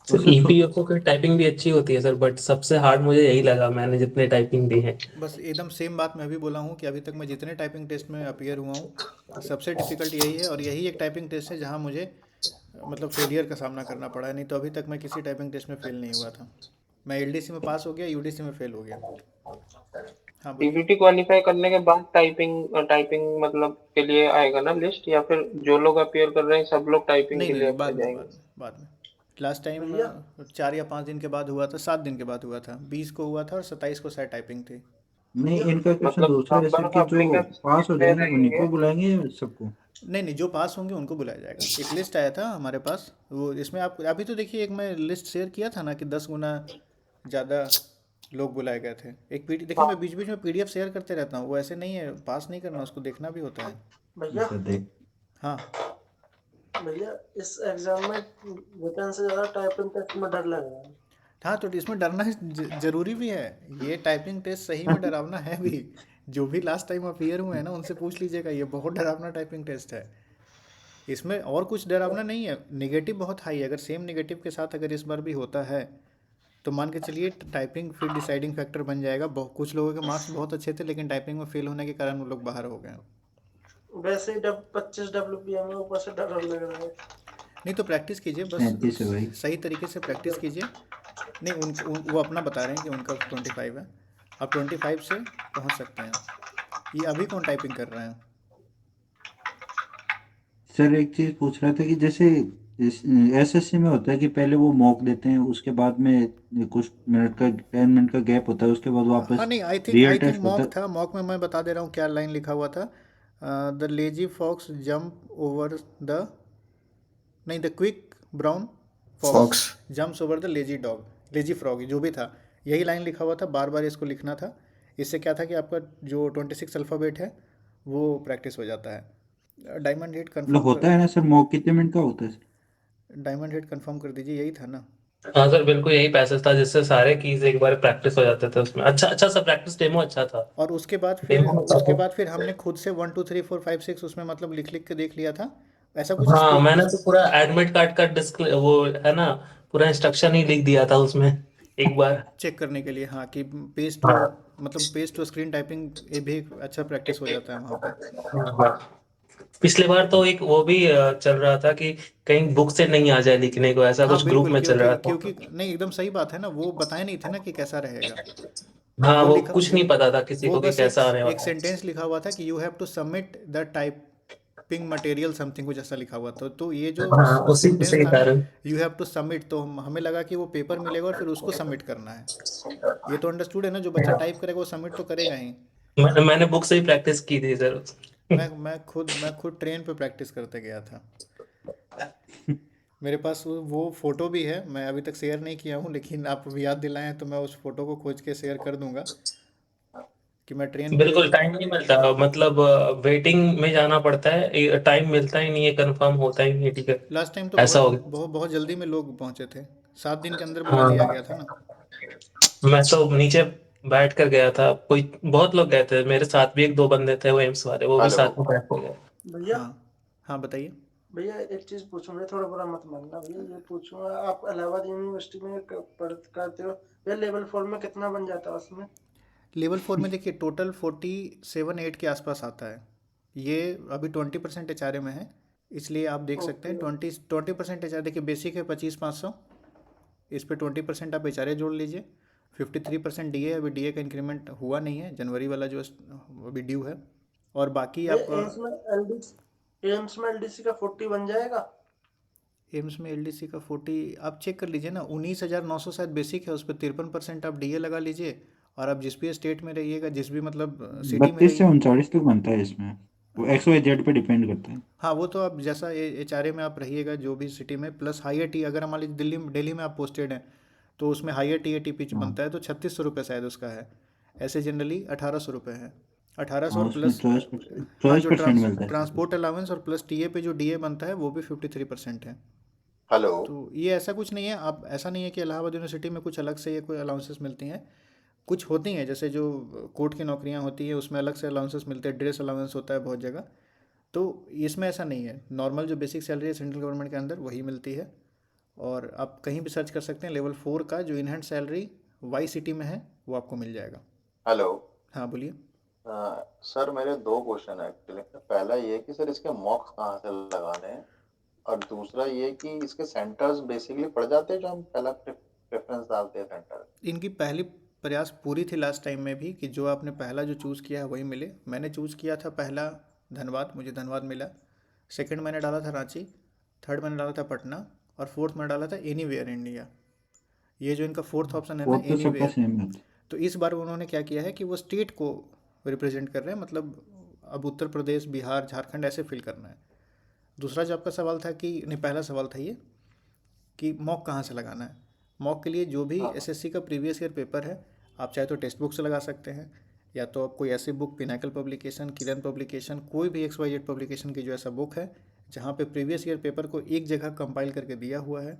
तो सर सर ईपीएफओ की टाइपिंग भी अच्छी होती है सर, बट सबसे हार्ड मुझे यही लगा, मैंने जितने टाइपिंग दी है। बस एकदम सेम बात मैं भी बोला हूँ कि अभी तक मैं जितने टाइपिंग टेस्ट में अपीयर हुआ हूँ सबसे डिफ़िकल्ट यही है, और यही एक टाइपिंग टेस्ट है जहाँ मुझे मतलब फेलियर का सामना करना पड़ा है। नहीं तो अभी तक मैं किसी टाइपिंग टेस्ट में फेल नहीं हुआ था। मैं एलडीसी में पास हो गया, यूडीसी में फेल हो गया। हाँ बोलिए। पीवीटी क्वालिफाई करने के बाद टाइपिंग मतलब के लिए आएगा ना लिस्ट, या फिर जो लोग अपीयर कर रहे हैं सब लोग टाइपिंग नहीं के नहीं लिए नहीं, बाद अपने में जाएंगे? बाद में लास्ट टाइम भैया 4 या 5 दिन के बाद हुआ था, 7 दिन के बाद हुआ था, 20 को हुआ था और 27 को शायद टाइपिंग थी। नहीं, भैया इनका क्वेश्चन मतलब दूसरा है सर नंबर कि ऑफ जो एप्लीकेंट्स पास हो कितने जाएंगे उन्हीं रहेंगे? को बुलाएंगे या सबको? नहीं नहीं, जो पास होंगे उनको बुलाया जाएगा। एक लिस्ट आया था हमारे पास, वो इसमें आप अभी तो देखिए, एक मैं लिस्ट शेयर किया था ना कि 10 गुना ज़्यादा लोग बुलाए गए थे। एक पीडी देखिए, मैं बीच बीच में पीडीएफ शेयर करते रहता हूँ, वो ऐसे नहीं है, पास नहीं करना, उसको देखना भी होता है। भैया सर देख, हाँ भैया इस एग्जाम में रिटर्न से ज़्यादा टाइपिंग टेस्ट में डर लग रहा है। हाँ, तो इसमें डरना जरूरी भी है। ये टाइपिंग टेस्ट सही में डरावना है भी। जो भी लास्ट टाइम अपीयर हुए हैं ना उनसे पूछ लीजिएगा, ये बहुत डरावना टाइपिंग टेस्ट है। इसमें और कुछ डरावना नहीं है, निगेटिव बहुत हाई है। अगर सेम निगेटिव के साथ अगर इस बार भी होता है तो मान के चलिए टाइपिंग फिर डिसाइडिंग फैक्टर बन जाएगा। कुछ लोगों के मार्क्स बहुत अच्छे थे लेकिन टाइपिंग में फेल होने के कारण वो लोग बाहर हो गए। वैसे ही 25 WPM में ऊपर से डर लग रहा है। नहीं तो प्रैक्टिस कीजिए, 35 है भाई। बस सही तरीके से प्रैक्टिस कीजिए। नहीं वो अपना बता रहे हैं कि उनका 25 है, आप 25 से पहुंच सकते हैं। ये अभी कौन टाइपिंग कर रहे हैं? सर एक चीज पूछ रहा था कि जैसे एसएससी में होता है कि पहले वो मॉक देते हैं, उसके बाद में कुछ मिनट का 10 मिनट का गैप होता है, उसके बाद वापस हाँ नहीं, आई रियल थिंक टेस्ट होता मॉक है। था। मॉक में मैं बता दे रहा हूँ क्या लाइन लिखा हुआ था। The lazy fox jump over the, नहीं, the quick brown fox fox. Jumps over the lazy dog, lazy frog, जो भी था यही लाइन लिखा हुआ था। बार बार इसको लिखना था। इससे क्या था कि आपका जो 26 अल्फ़ाबेट है वो प्रैक्टिस हो जाता है। डायमंड हेड मतलब कंफर्म होता है ना सर, मॉक कितने मिनट का होता है? डायमंड हेड कंफर्म कर दीजिए, यही था ना? हाँ सर, बिल्कुल यही पैसेज था जिससे सारे कीज एक बार प्रैक्टिस हो जाते थे उसमें। अच्छा अच्छा सा प्रैक्टिस डेमो अच्छा था। और उसके बाद डेमो फिर हमने खुद से 1 2 3 4 5 6 उसमें मतलब लिख लिख के देख लिया था। ऐसा कुछ हाँ, स्पेस मैंने तो पूरा एडमिट कार्ड का डिस्क वो है ना, पूरा इंस्ट्रक्शन ही लिख दिया था उसमें। एक बार। चेक करने के लिए, हाँ, कि पेज टू, हाँ मतलब पेज टू स्क्रीन टाइपिंग, ये भी एक अच्छा प्रैक्टिस हो जाता है वहाँ पे। हाँ। पिछले बार तो एक वो भी चल रहा था कि कहीं बुक से नहीं आ जाए लिखने को, ऐसा हाँ कुछ ग्रुप बिल्कुल, में चल क्योंकि रहा था। क्योंकि नहीं, एकदम सही बात है ना, वो बताए नहीं थे ना कि कैसा रहेगा। हाँ, वो वो लिखा कुछ नहीं पता था किसी वो को कि बस एक कैसा आने एक वाला है। सेंटेंस लिखा हुआ था कि you have to submit the typing material something, कुछ ऐसा लिखा हुआ था। तो ये जो हाँ, उसी सेंटेंस उसी के था ना, कारण। यू हैव टू सबमिट, तो हमें लगा कि वो पेपर मिलेगा और फिर उसको सबमिट करना है। ये तो अंडरस्टूड है ना, जो बच्चा टाइप करेगा वो सबमिट तो करेगा ही। मैंने बुक से ही प्रैक्टिस की थी सर। मैं खुद ट्रेन पे प्रैक्टिस करते गया था। मेरे पास वो फोटो भी है, मैं अभी तक शेयर नहीं किया हूँ, लेकिन आप अभी याद दिलाएं तो मैं उस फोटो को खोज के शेयर कर दूंगा कि मैं ट्रेन पे। बिल्कुल टाइम नहीं मिलता, मतलब वेटिंग में जाना पड़ता है, टाइम मिलता ही नहीं है, कंफर्म होता ही नहीं है टिकट। लास्ट टाइम तो ऐसा बहुत हो गया। बहुत बहुत जल्दी में लोग पहुंचे थे, 7 दिन के अंदर बुला लिया गया हाँ, था ना। मैं तो नीचे बैठ कर गया था, कोई बहुत लोग गए थे मेरे साथ भी, एक दो बंदे थे वो एम्स वाले, वो भी हेलो। साथ में बैठ हो गए। भैया, हाँ हाँ, बताइए। भैया एक चीज पूछूंगा, थोड़ा बुरा मत मानना भैया, ये पूछूंगा, आप इलाहाबाद यूनिवर्सिटी में करते हो भैया, लेवल 4 में कितना बन जाता है उसमें? लेवल 4 में देखिए टोटल 47-8 के आसपास आता है। ये अभी 20% एच में है, इसलिए आप देख सकते हैं ओके। 20% एच, देखिए बेसिक है 25,500, इस पे 20% आप एच जोड़ लीजिए। 53% डी ए, अभी डी ए का इंक्रीमेंट हुआ नहीं है, जनवरी वाला जो अभी ड्यू है। और बाकी भैया आपका एम्स में एलडीसी का 40 बन जाएगा? एम्स में एल डी सी का 40 आप चेक कर लीजिए ना, 19,900 शायद बेसिक है, उस पर 53% आप डी ए लगा लीजिए। और आप जिस भी स्टेट में रहिएगा, जिस भी मतलब सिटी में 32 से रहिए। 39 तक बनता है इसमें, वो एक्स वाई जेड पे डिपेंड करता है। हाँ, वो तो आप जैसा एच आर ए में आप रहिएगा जो भी सिटी में, प्लस हायर टी, अगर मान लीजिए दिल्ली में आप पोस्टेड हैं, तो उसमें higher T A T pitch हाँ बनता है, तो 3600 रुपये शायद उसका है। ऐसे जनरली 1800 रुपये है। 1800 हाँ, और उसमें प्लस, हाँ, चॉइस जो परसेंट मिलता है सिर्फ। ट्रांसपोर्ट अलाउंस और प्लस टी ए पे जो डी ए बनता है वो भी 53% है। हेलो। तो ये ऐसा कुछ नहीं है, आप ऐसा नहीं है कि इलाहाबाद यूनिवर्सिटी में कुछ अलग से ये कोई अलाउंसेस मिलती हैं। कुछ होती हैं, जैसे जो कोर्ट की नौकरियां होती हैं उसमें अलग से अलाउंसेस मिलते हैं, ड्रेस अलाउंस होता है बहुत जगह। तो इसमें ऐसा नहीं है, नॉर्मल जो बेसिक सैलरी है सेंट्रल गवर्नमेंट के अंदर वही मिलती है। और आप कहीं भी सर्च कर सकते हैं, लेवल 4 का जो in hand salary Y city में है वो आपको मिल जाएगा। हेलो। हाँ बोलिए। सर मेरे दो क्वेश्चन है एक्चुअली। पहला ये कि सर इसके मॉक्स कहाँ से लगाने हैं, और दूसरा ये कि इसके सेंटर्स बेसिकली पड़ जाते हैं जो हम पहला प्रेफरेंस डालते हैं सेंटर। इनकी पहली प्रयास पूरी थी लास्ट टाइम में भी कि जो आपने पहला जो चूज़ किया है वही मिले। मैंने चूज़ किया था पहला धनबाद, मुझे धनबाद मिला। सेकंड मैंने डाला था रांची। थर्ड मैंने डाला था पटना। और फोर्थ मैंने डाला था एनीवेयर इंडिया। ये जो इनका फोर्थ ऑप्शन है वो ना, तो सबका एनीवेयर। सेम होता है। तो इस बार उन्होंने क्या किया है कि वो स्टेट को रिप्रेजेंट कर रहे हैं, मतलब अब उत्तर प्रदेश, बिहार, झारखंड ऐसे फिल करना है। दूसरा जो आपका सवाल था कि नहीं, पहला सवाल था ये कि मॉक कहाँ से लगाना है। मॉक के लिए जो भी हाँ। एसएससी का प्रीवियस ईयर पेपर है, आप चाहे तो टेक्स्ट बुक से लगा सकते हैं, या तो आप कोई ऐसी बुक, पिनाकल पब्लिकेशन, किरण पब्लिकेशन, कोई भी XYZ पब्लिकेशन की जो ऐसा बुक है जहाँ पे प्रीवियस ईयर पेपर को एक जगह कंपाइल करके दिया हुआ है,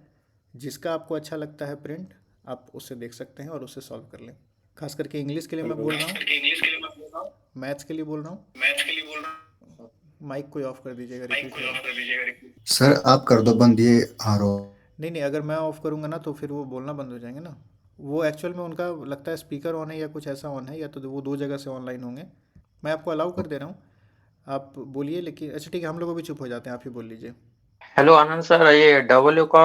जिसका आपको अच्छा लगता है प्रिंट, आप उससे देख सकते हैं और उससे सॉल्व कर लें। खास करके इंग्लिश के लिए मैं हेलो। बोल रहा हूँ, मैथ्स के लिए बोल रहा हूँ। माइक कोई ऑफ कर दीजिएगा, रिपीट हो रहा है। सर आप कर दो बंद ये आरो। नहीं नहीं, अगर मैं ऑफ़ करूँगा ना तो फिर वो बोलना बंद हो जाएंगे ना। वो एक्चुअल में उनका लगता है स्पीकर ऑन है या कुछ ऐसा ऑन है, या तो वो 2 जगह से ऑनलाइन होंगे। मैं आपको अलाउ कर दे रहा हूँ, आप बोलिए। लेकिन अच्छा ठीक है, हम लोग भी चुप हो जाते हैं, आप ही बोल लीजिए। हेलो आनंद सर, ये डब्ल्यू का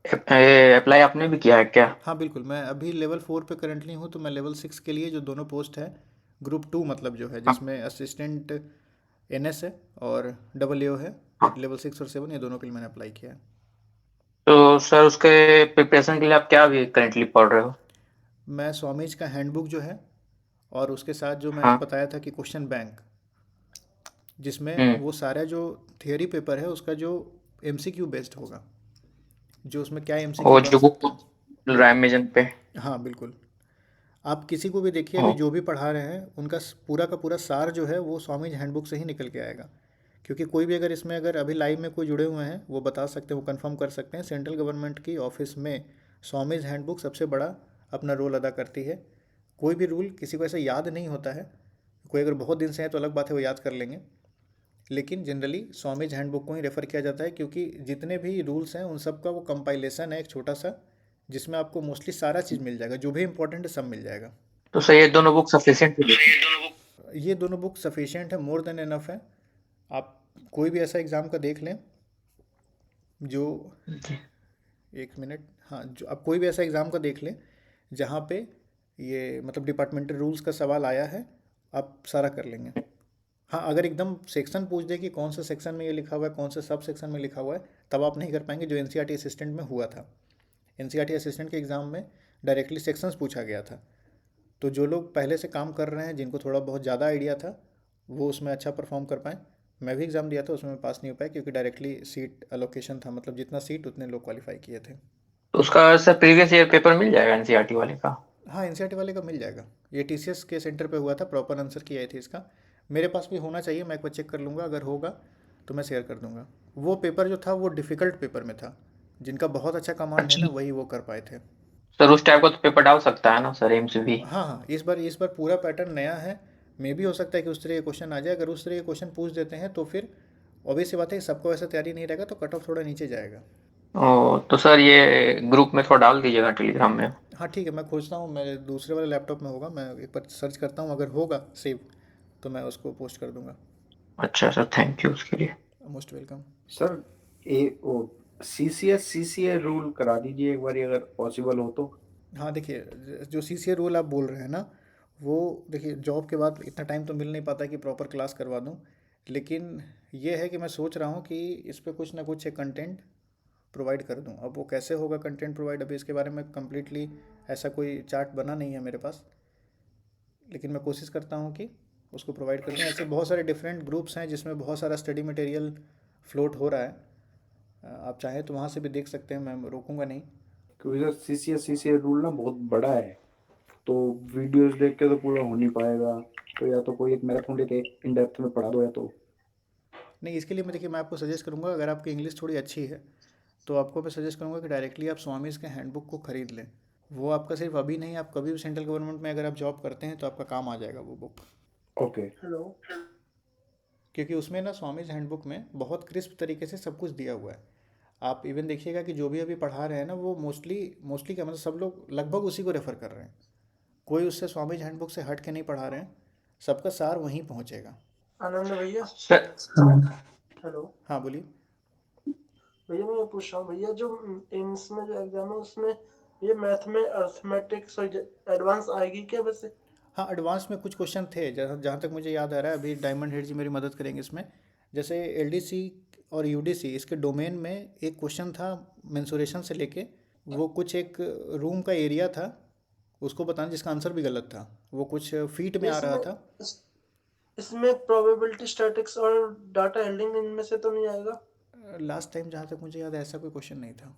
अप्लाई आपने भी किया है क्या? हाँ बिल्कुल, मैं अभी लेवल 4 पे करंटली हूँ, तो मैं लेवल 6 के लिए जो दोनों पोस्ट है, ग्रुप 2 मतलब जो है, हाँ जिसमें असिस्टेंट NS है और AAO है, हाँ। लेवल 6 और 7, ये दोनों के लिए मैंने अप्लाई किया है। तो सर उसके प्रिपरेशन के लिए आप क्या अभी करेंटली पढ़ रहे हो? मैं स्वामीज का हैंडबुक जो है, और उसके साथ जो मैंने हाँ। बताया था कि क्वेश्चन बैंक, जिसमें हम्म। वो सारा जो थियोरी पेपर है उसका जो MCQ बेस्ड होगा, जो उसमें क्या MCQ वो बन जो बुक सकते हैं। रैमेजन पे। हाँ बिल्कुल, आप किसी को भी देखिए ओ, अभी जो भी पढ़ा रहे हैं उनका पूरा का पूरा सार जो है वो स्वामीज हैंडबुक से ही निकल के आएगा। क्योंकि कोई भी अगर इसमें अगर अभी लाइव में कोई जुड़े हुए हैं वो बता सकते हैं, वो कंफर्म कर सकते हैं, सेंट्रल गवर्नमेंट की ऑफिस में स्वामीज हैंडबुक सबसे बड़ा अपना रोल अदा करती है। कोई भी रूल किसी को ऐसे याद नहीं होता है, कोई अगर बहुत दिन से है तो अलग बात है, वो याद कर लेंगे, लेकिन जनरली स्वामीज हैंडबुक को ही रेफ़र किया जाता है, क्योंकि जितने भी रूल्स हैं उन सब का वो कंपाइलेशन है एक छोटा सा, जिसमें आपको मोस्टली सारा चीज़ मिल जाएगा, जो भी इम्पोर्टेंट है सब मिल जाएगा। तो सर ये दोनों बुक सफिशिएंट है? ये दोनों बुक सफिशिएंट है, मोर देन इनफ है। आप कोई भी ऐसा एग्ज़ाम का देख लें जो, एक मिनट, हाँ, जो आप कोई भी ऐसा एग्ज़ाम का देख लें जहाँ पे ये मतलब डिपार्टमेंटल रूल्स का सवाल आया है, आप सारा कर लेंगे। हाँ, अगर एकदम सेक्शन पूछ दे कि कौन सा सेक्शन में ये लिखा हुआ है, कौन सा सब सेक्शन में लिखा हुआ है, तब आप नहीं कर पाएंगे, जो एनसीईआरटी असिस्टेंट में हुआ था। एनसीईआरटी असिस्टेंट के एग्ज़ाम में डायरेक्टली सेक्शंस पूछा गया था, तो जो लोग पहले से काम कर रहे हैं, जिनको थोड़ा बहुत ज़्यादा आइडिया था, वो उसमें अच्छा परफॉर्म कर पाएँ। मैं भी एग्ज़ाम दिया था, उसमें मैं पास नहीं हो पाया क्योंकि डायरेक्टली सीट अलोकेशन था, मतलब जितना सीट उतने लोग क्वालिफाई किए थे। तो उसका सर प्रीवियस ईयर पेपर मिल जाएगा एनसीईआरटी वाले का? हाँ, एनसीईआरटी वाले का मिल जाएगा। ये टीसीएस के सेंटर पे हुआ था, प्रॉपर आंसर की आई थी इसका। मेरे पास भी होना चाहिए, मैं एक बार चेक कर लूँगा, अगर होगा तो मैं शेयर कर दूँगा। वो पेपर जो था वो डिफ़िकल्ट पेपर में था, जिनका बहुत अच्छा कमांड है ना, वही वो कर पाए थे। सर उस टाइप का तो पेपर डाल सकता है ना सर एम्स भी? हाँ हाँ, इस बार पूरा पैटर्न नया है। मे भी हो सकता है कि उस तरह के क्वेश्चन आ जाए। अगर उस तरह के क्वेश्चन पूछ देते हैं तो फिर ऑब्वियस सी बात है कि सबको ऐसा तैयारी नहीं रहेगा, तो कट ऑफ थोड़ा नीचे जाएगा। ओ, तो सर ये ग्रुप में थोड़ा डाल दीजिएगा टेलीग्राम में। हाँ ठीक है, मैं खोजता हूँ, मेरे दूसरे वाले लैपटॉप में होगा, मैं एक बार सर्च करता हूँ, अगर होगा सेव तो मैं उसको पोस्ट कर दूंगा। अच्छा सर, थैंक यू उसके लिए। Most welcome. सर वो सीसीए रूल करा दीजिए एक बार अगर पॉसिबल हो तो। हाँ देखिए, जो सीसीए रूल आप बोल रहे हैं ना, वो देखिए जॉब के बाद इतना टाइम तो मिल नहीं पाता कि प्रॉपर क्लास करवा दूँ, लेकिन ये है कि मैं सोच रहा हूँ कि इस पर कुछ ना कुछ एक कंटेंट प्रोवाइड कर दूँ। अब वो कैसे होगा कंटेंट प्रोवाइड, अभी इसके बारे में कम्प्लीटली ऐसा कोई चार्ट बना नहीं है मेरे पास, लेकिन मैं कोशिश करता हूँ कि उसको प्रोवाइड कर दूँ। ऐसे बहुत सारे डिफरेंट ग्रुप्स हैं जिसमें बहुत सारा स्टडी मटेरियल फ्लोट हो रहा है, आप चाहें तो वहाँ से भी देख सकते हैं, मैं रोकूंगा नहीं। क्योंकि सर सीसीए रूल ना बहुत बड़ा है, तो वीडियोस देख के तो पूरा हो नहीं पाएगा, तो या तो कोई एक मैराथन लेके इन डेप्थ में पढ़ा दो या तो। नहीं, इसके लिए मैं देखिए मैं आपको सजेस्ट करूँगा, अगर आपकी इंग्लिश थोड़ी अच्छी है तो आपको मैं सजेस्ट करूँगा कि डायरेक्टली आप स्वामीज़ के हैंडबुक को ख़रीद लें। वो आपका सिर्फ अभी नहीं, आप कभी भी सेंट्रल गवर्नमेंट में अगर आप जॉब करते हैं तो आपका काम आ जाएगा वो बुक। ओके। हेलो। क्योंकि उसमें ना स्वामीज़ हैंडबुक में बहुत क्रिस्प तरीके से सब कुछ दिया हुआ है। आप इवन देखिएगा कि जो भी अभी पढ़ा रहे हैं ना, वो मोस्टली क्या मतलब सब लोग लगभग उसी को रेफ़र कर रहे हैं, कोई उससे स्वामीज़ हैंडबुक से हट के नहीं पढ़ा रहे हैं, सबका सार वहीं पहुँचेगा। आनंद भैया। सर हेलो हाँ बोलिए। भैया, मैं ये पूछ रहा हूँ भैया, जो एम्स में जो एग्जाम है उसमें ये मैथ में अर्थमेटिक्स और एडवांस आएगी क्या वैसे? हाँ, एडवांस में कुछ क्वेश्चन थे, जहाँ जहाँ तक मुझे याद आ रहा है, अभी डायमंड हेड जी मेरी मदद करेंगे इसमें। जैसे एलडीसी और यूडीसी, इसके डोमेन में एक क्वेश्चन था मेंसुरेशन से लेके, वो कुछ एक रूम का एरिया था उसको बताना, जिसका आंसर भी गलत था, वो कुछ फीट में आ रहा इसमें था। इसमें प्रोबेबिलिटी स्टैटिक्स और डाटा हैंडलिंग इनमें से तो नहीं आएगा? लास्ट टाइम जहाँ तक मुझे याद है ऐसा कोई क्वेश्चन नहीं था।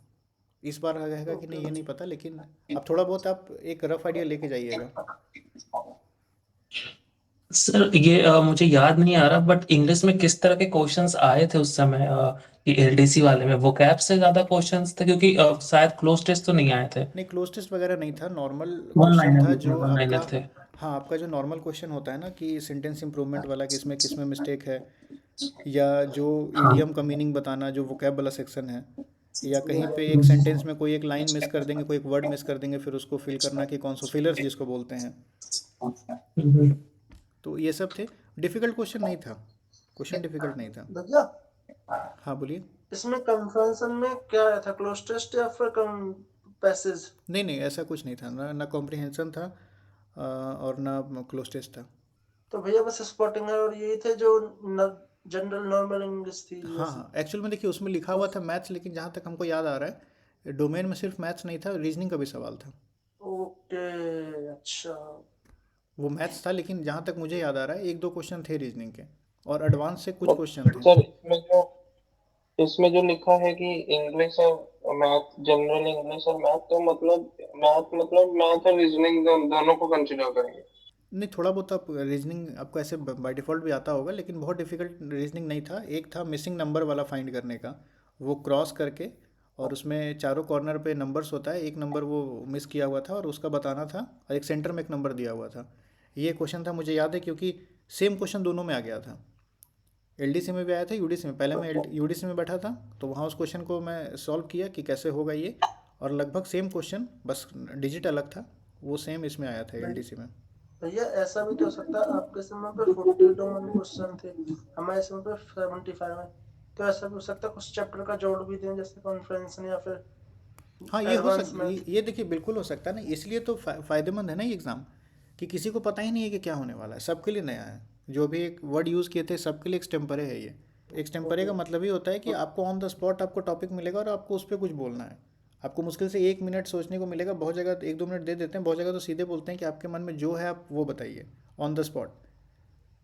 इस बार रहेगा कि नहीं ये ओके। नहीं पता, लेकिन आप थोड़ा बहुत आप एक रफ आइडिया लेके जाइएगा। सर ये मुझे याद नहीं आ रहा, बट इंग्लिश में किस तरह के क्वेश्चंस आए थे उस समय, ये एलडीसी वाले में वो कैप से ज्यादा क्वेश्चंस थे, क्योंकि शायद क्लोज टेस्ट तो नहीं आए थे। नहीं, क्लोज टेस्ट वगैरह नहीं था, नॉर्मल वन क्वेश्चन लाइनर था भी थे, जो वन आपका। लाइनर थे। हाँ, आपका जो नॉर्मल क्वेश्चन होता है ना कि सेंटेंस इंप्रूवमेंट वाला, किसमें किसमें मिस्टेक है, या जो हाँ। ईडियम का मीनिंग बताना, जो वोकैब वाला सेक्शन है, या कहीं पे एक सेंटेंस में कोई एक लाइन मिस कर देंगे, कोई एक वर्ड मिस कर देंगे, फिर उसको फिल करना कि कौन सा फिलर्स जिसको बोलते हैं। हम्म। तो ये सब थे, डिफ़िकल्ट क्वेश्चन नहीं था, क्वेश्चन डिफ़िकल्ट नहीं था। भैया, हाँ बोलिए। इसमें कंफ्रेंसन में क्या आया था, क्लोज टेस्ट या फिर कम पैसेज? नहीं नहीं, ऐसा कुछ नहीं था, ना कॉम्प्रिहेंशन था और ना क्लोज टेस्ट था। तो भैया बस स्पॉटिंग और यही थे जो जनरल नॉर्मल इंग्लिश थी हाँ जैसी? हाँ, एक्चुअल में देखिए उसमें लिखा हुआ था मैथ्स, लेकिन जहाँ तक हमको याद आ रहा है डोमेन में सिर्फ मैथ्स नहीं था, रीजनिंग का भी सवाल था। ओके, अच्छा। वो मैथ्स था, लेकिन जहाँ तक मुझे याद आ रहा है एक दो क्वेश्चन थे रीजनिंग के, और एडवांस से कुछ बट क्वेश्चन थे। सर इसमें जो लिखा है कि इंग्लिश और मैथ, जनरल इंग्लिश और मैथ, तो मतलब मैथ और रीजनिंग दोनों को कंसिडर करेंगे? नहीं, थोड़ा बहुत आप रीजनिंग आपको ऐसे बाय डिफ़ॉल्ट भी आता होगा, लेकिन बहुत डिफ़िकल्ट रीजनिंग नहीं था। एक था मिसिंग नंबर वाला फाइंड करने का, वो क्रॉस करके, और उसमें चारों कॉर्नर पे नंबर्स होता है, एक नंबर वो मिस किया हुआ था और उसका बताना था, और एक सेंटर में एक नंबर दिया हुआ था। ये क्वेश्चन था, मुझे याद है, क्योंकि सेम क्वेश्चन दोनों में आ गया था, एलडीसी में भी आया था, यूडीसी में। पहले मैं यूडीसी में बैठा था, तो वहाँ उस क्वेश्चन को मैं सॉल्व किया कि कैसे होगा ये, और लगभग सेम क्वेश्चन, बस डिजिट अलग था, वो सेम इसमें आया था एलडीसी में। भैया ऐसा भी तो हो सकता है आपके समय पे 42 क्वेश्चन थे, हमारे समय पे 75 है, तो ऐसा भी हो सकता है कुछ चैप्टर का जोड़ भी दें जैसे कॉन्फ्रेंस या फिर हाँ ये हो एडवांस सकता, में। ये देखिए बिल्कुल हो सकता है ना, इसलिए तो फ़ायदेमंद है ना ये एग्ज़ाम, कि किसी को पता ही नहीं है कि क्या होने वाला है, सबके लिए नया है। जो भी एक वर्ड यूज़ किए थे सबके लिए एक्सटेम्परे है ये। एक्सटेम्परे का मतलब ये होता है कि आपको ऑन द स्पॉट आपको टॉपिक मिलेगा और आपको उस पर कुछ बोलना है। आपको मुश्किल से 1 मिनट सोचने को मिलेगा, बहुत जगह 1-2 मिनट दे देते हैं, बहुत जगह तो सीधे बोलते हैं कि आपके मन में जो है आप वो बताइए ऑन द स्पॉट।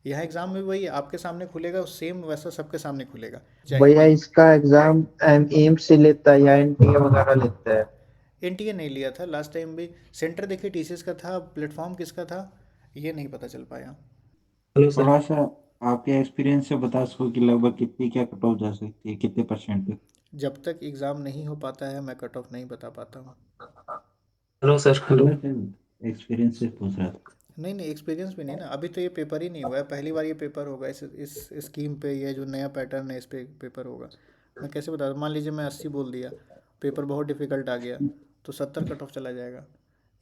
यहाँ एग्ज़ाम में वही आपके सामने खुलेगा, सेम वैसा सबके सामने खुलेगा। भैया इसका एग्जाम एम्स से लेता है या एनटीए वगैरह लेता है? एनटीए नहीं लिया था लास्ट टाइम भी। सेंटर देखिए टीसीएस का था, प्लेटफॉर्म किसका था ये नहीं पता चल पाया। Hello sir. थोड़ा सा आपके एक्सपीरियंस से बता सको कि लगभग कितनी क्या कट ऑफ जा सकती है, कितने परसेंट तक? जब तक एग्ज़ाम नहीं हो पाता है मैं कट ऑफ नहीं बता पाता हूँ। Hello sir. हेलो। एक्सपीरियंस से पूछ रहा था। नहीं नहीं, एक्सपीरियंस भी नहीं ना, अभी तो ये पेपर ही नहीं हुआ है, पहली बार ये पेपर होगा इस स्कीम पे, ये जो नया पैटर्न है इस पे पेपर होगा। मैं कैसे बता दूँ, मान लीजिए मैं 80 बोल दिया, पेपर बहुत डिफ़िकल्ट आ गया तो 70 कट ऑफ चला जाएगा,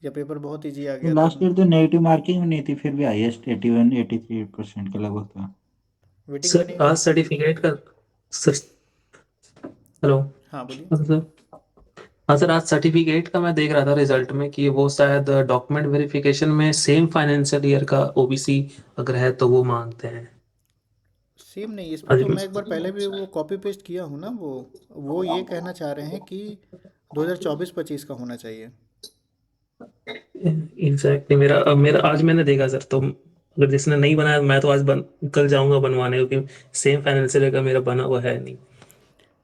या पेपर बहुत ईजी आ तो गया तो लास्ट ईयर तो नेगेटिव मार्किंग भी नहीं थी, फिर भी हाईएस्ट 81-83% के लगभग था। वेटिंग सर बनेगी। आज सर्टिफिकेट का सर। हेलो। हाँ बोलिए। हाँ सर। हाँ सर, आज सर्टिफिकेट का मैं देख रहा था रिजल्ट में कि वो शायद डॉक्यूमेंट वेरिफिकेशन में सेम फाइनेंशियल ईयर का ओबीसी अगर है तो वो मांगते हैं। सेम नहीं, इस पे आज तो मैं एक बार पहले भी वो कॉपी पेस्ट किया हूँ ना, वो ये कहना चाह रहे हैं कि 2024-25 का होना चाहिए। एग्जैक्टली मेरा मेरा आज मैंने देखा सर, तो अगर जिसने नहीं बनाया मैं तो आज कल जाऊंगा बनवाने, क्योंकि सेम फाइनेंशियल ईयर का मेरा बना हुआ है नहीं।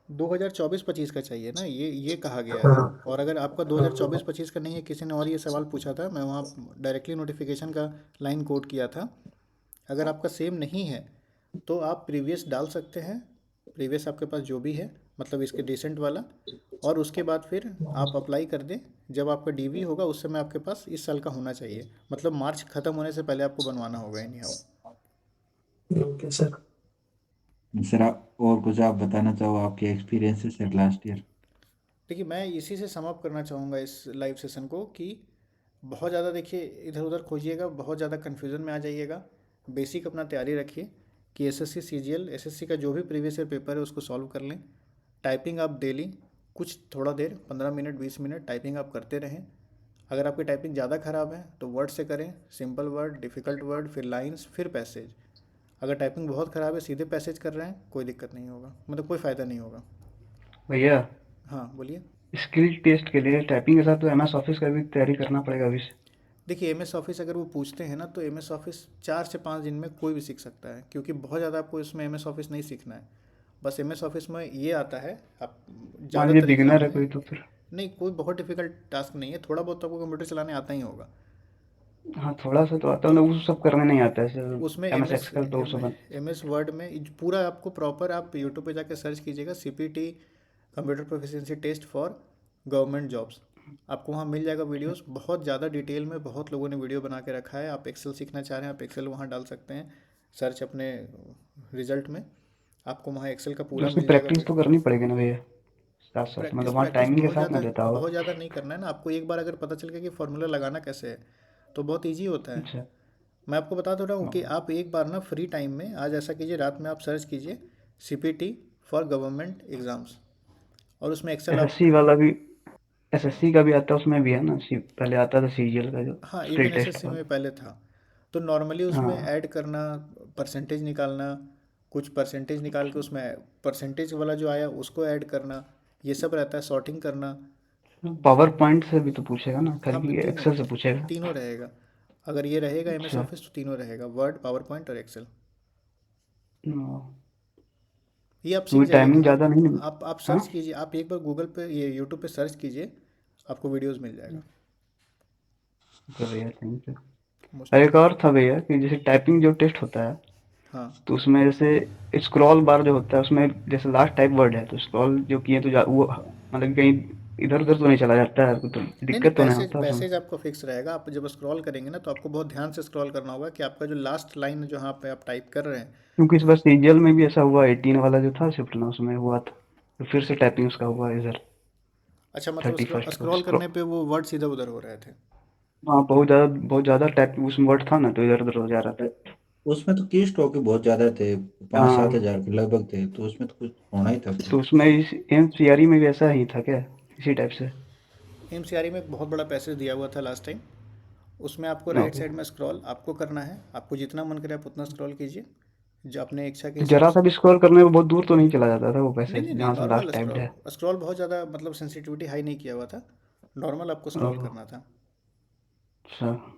2024-25 का चाहिए ना, ये कहा गया है। हाँ। और अगर आपका 2024-25 का नहीं है, किसी ने और ये सवाल पूछा था, मैं वहाँ डायरेक्टली नोटिफिकेशन का लाइन कोट किया था। अगर आपका सेम नहीं है तो आप प्रीवियस डाल सकते हैं, प्रीवियस आपके पास जो भी है, मतलब इसके डिसेंट वाला, और उसके बाद फिर आप अप्लाई कर दें। जब आपका डीवी होगा उस समय आपके पास इस साल का होना चाहिए, मतलब मार्च ख़त्म होने से पहले आपको बनवाना होगा any how. Okay sir. Sir आप और कुछ आप बताना चाहो आपके एक्सपीरियंसेस सर लास्ट ईयर? देखिए मैं इसी से सम अप करना चाहूँगा इस लाइव सेशन को, कि बहुत ज़्यादा देखिए इधर उधर खोजिएगा, बहुत ज़्यादा कन्फ्यूज़न में आ जाइएगा। बेसिक अपना तैयारी रखिए कि एसएससी सीजीएल एसएससी का जो भी प्रीवियस ईयर पेपर है उसको सॉल्व कर लें। टाइपिंग आप डेली कुछ थोड़ा देर 15 मिनट 20 मिनट टाइपिंग आप करते रहें। अगर आपकी टाइपिंग ज़्यादा ख़राब है तो वर्ड से करें, सिंपल वर्ड, डिफ़िकल्ट वर्ड, फिर लाइंस, फिर पैसेज। अगर टाइपिंग बहुत ख़राब है, सीधे पैसेज कर रहे हैं, कोई दिक्कत नहीं होगा, मतलब कोई फ़ायदा नहीं होगा। भैया हाँ बोलिए। स्किल टेस्ट के लिए टाइपिंग के साथ तो एमएस ऑफिस का भी तैयारी करना पड़ेगा अभी से। देखिए एमएस ऑफिस अगर वो पूछते हैं ना, तो एमएस ऑफिस 4 से 5 दिन में कोई भी सीख सकता है, क्योंकि बहुत ज़्यादा आपको इसमें एमएस ऑफिस नहीं सीखना है। बस एमएस ऑफिस में ये आता है, आप मान लीजिए ज़्यादातर एग्जाम बिगिनर है में, कोई तो फिर। नहीं कोई बहुत डिफिकल्ट टास्क नहीं है, थोड़ा बहुत तो आपको कंप्यूटर चलाने आता ही होगा। हाँ थोड़ा सा तो आता है, वो सब करने नहीं आता है सर। उसमें एमएस एमएस एक्सेल तो सब। एमएस वर्ड में पूरा आपको प्रॉपर, आप यूट्यूब पे जाके सर्च कीजिएगा CPT computer proficiency test for government jobs, आपको वहाँ मिल जाएगा वीडियोस, बहुत ज़्यादा डिटेल में बहुत लोगों ने वीडियो बना के रखा है। आप एक्सेल सीखना चाह रहे हैं, आप एक्सेल वहाँ डाल सकते हैं, सर्च अपने रिजल्ट में आपको वहाँ एक्सेल का पूरा उसकी मिल जाएगा। प्रैक्टिस तो करनी पड़ेगी ना भैया साथ साथ, प्रैक्टिस मतलब वहाँ प्रैक्टिस टाइमिंग के साथ ना देता बहुत होगा। ज़्यादा नहीं करना है ना आपको, एक बार अगर पता चल गया कि फार्मूला लगाना कैसे है तो बहुत ईजी होता है। अच्छा। मैं आपको बता तो रहा हूँ कि आप एक बार ना फ्री टाइम में आज ऐसा कीजिए, रात में आप सर्च कीजिए सीपीटी फॉर गवर्नमेंट एग्ज़ाम्स, और उसमें एक्सेल आप, एसएससी वाला भी, एसएससी का भी आता है उसमें भी है ना, पहले आता था सीजीएल का जो हाँ स्किल इवन टेस्ट एसएससी वाला। में पहले था। तो नॉर्मली उसमें हाँ ऐड करना, परसेंटेज निकालना, कुछ परसेंटेज निकाल के उसमें परसेंटेज वाला जो आया उसको ऐड करना, ये सब रहता है, सॉर्टिंग करना। पावर पॉइंट से भी तो पूछेगा ना, हाँ खाली तीनों, एक्सेल से पूछेगा? तीनों रहेगा। अगर ये रहेगा एमएस अच्छा। ऑफिस तो तीनों रहेगा, वर्ड, पावर पॉइंट और एक्सेल। हाँ, ये आप सीख कोई जाइएगा। टाइमिंग ज़्यादा नहीं। आप हाँ सर्च कीजिए, आप एक बार गूगल पे ये यूट्यूब पे सर्च कीजिए, आपको वीडियोस मिल जाएगा। ओके भैया, थैंक यू। मोस्ट और एक वेलकम। और था भैया कि जैसे टाइपिंग जो टेस्ट होता है, हाँ तो उसमें जैसे स्क्रॉल बार जो होता है उसमें जैसे लास्ट टाइप वर्ड है, तो स्क्रॉल जो किए तो वो मतलब कहीं इधर उधर तो नहीं चला जाता है, तो नहीं नहीं, दिक्कत तो नहीं पैसेज होता उसमें? पैसेज आपका फिक्स रहेगा। आप जब स्क्रॉल करेंगे ना तो आपको बहुत ध्यान से स्क्रॉल करना होगा कि आपका जो लास्ट लाइन जहाँ पे आप टाइप कर रहे हैं। क्योंकि इस बार सीजीएल में भी ऐसा हुआ, 18 वाला जो था शिफ्ट ना उसमें हुआ था, तो फिर से टाइपिंग उसका हुआ इधर। अच्छा, मतलब 31st को स्क्रॉल करने पे वो वर्ड्स इधर उधर हो रहे थे। हाँ, बहुत ज़्यादा टाइप उसमें वर्ड था ना, तो इधर उधर हो जा रहा था। उसमें तो की स्ट्रोक ही बहुत ज्यादा थे, 5-7 हाँ, हजार के लगभग थे, तो उसमें तो कुछ होना ही था फिर। तो उसमें इस एमसीआरई में भी ऐसा ही था क्या, इसी टाइप से? एमसीआरई में एक बहुत बड़ा पैसेज दिया हुआ था लास्ट टाइम। उसमें आपको राइट ओके। साइड में स्क्रॉल आपको करना है, आपको जितना मन करे आप उतना स्क्रॉल कीजिए, जो अपने इच्छा के तो हिसाब जरा सा से। भी स्क्रॉल करने में बहुत दूर तो नहीं चला जाता था वो नहीं पैसेज नहीं नहीं, जहाँ से नॉर्मल लास्ट टाइप स्क्रॉल। है? स्क्रॉल बहुत ज़्यादा मतलब सेंसिटिविटी हाई नहीं किया हुआ था, नॉर्मल आपको स्क्रॉल ओह, करना था। अच्छा।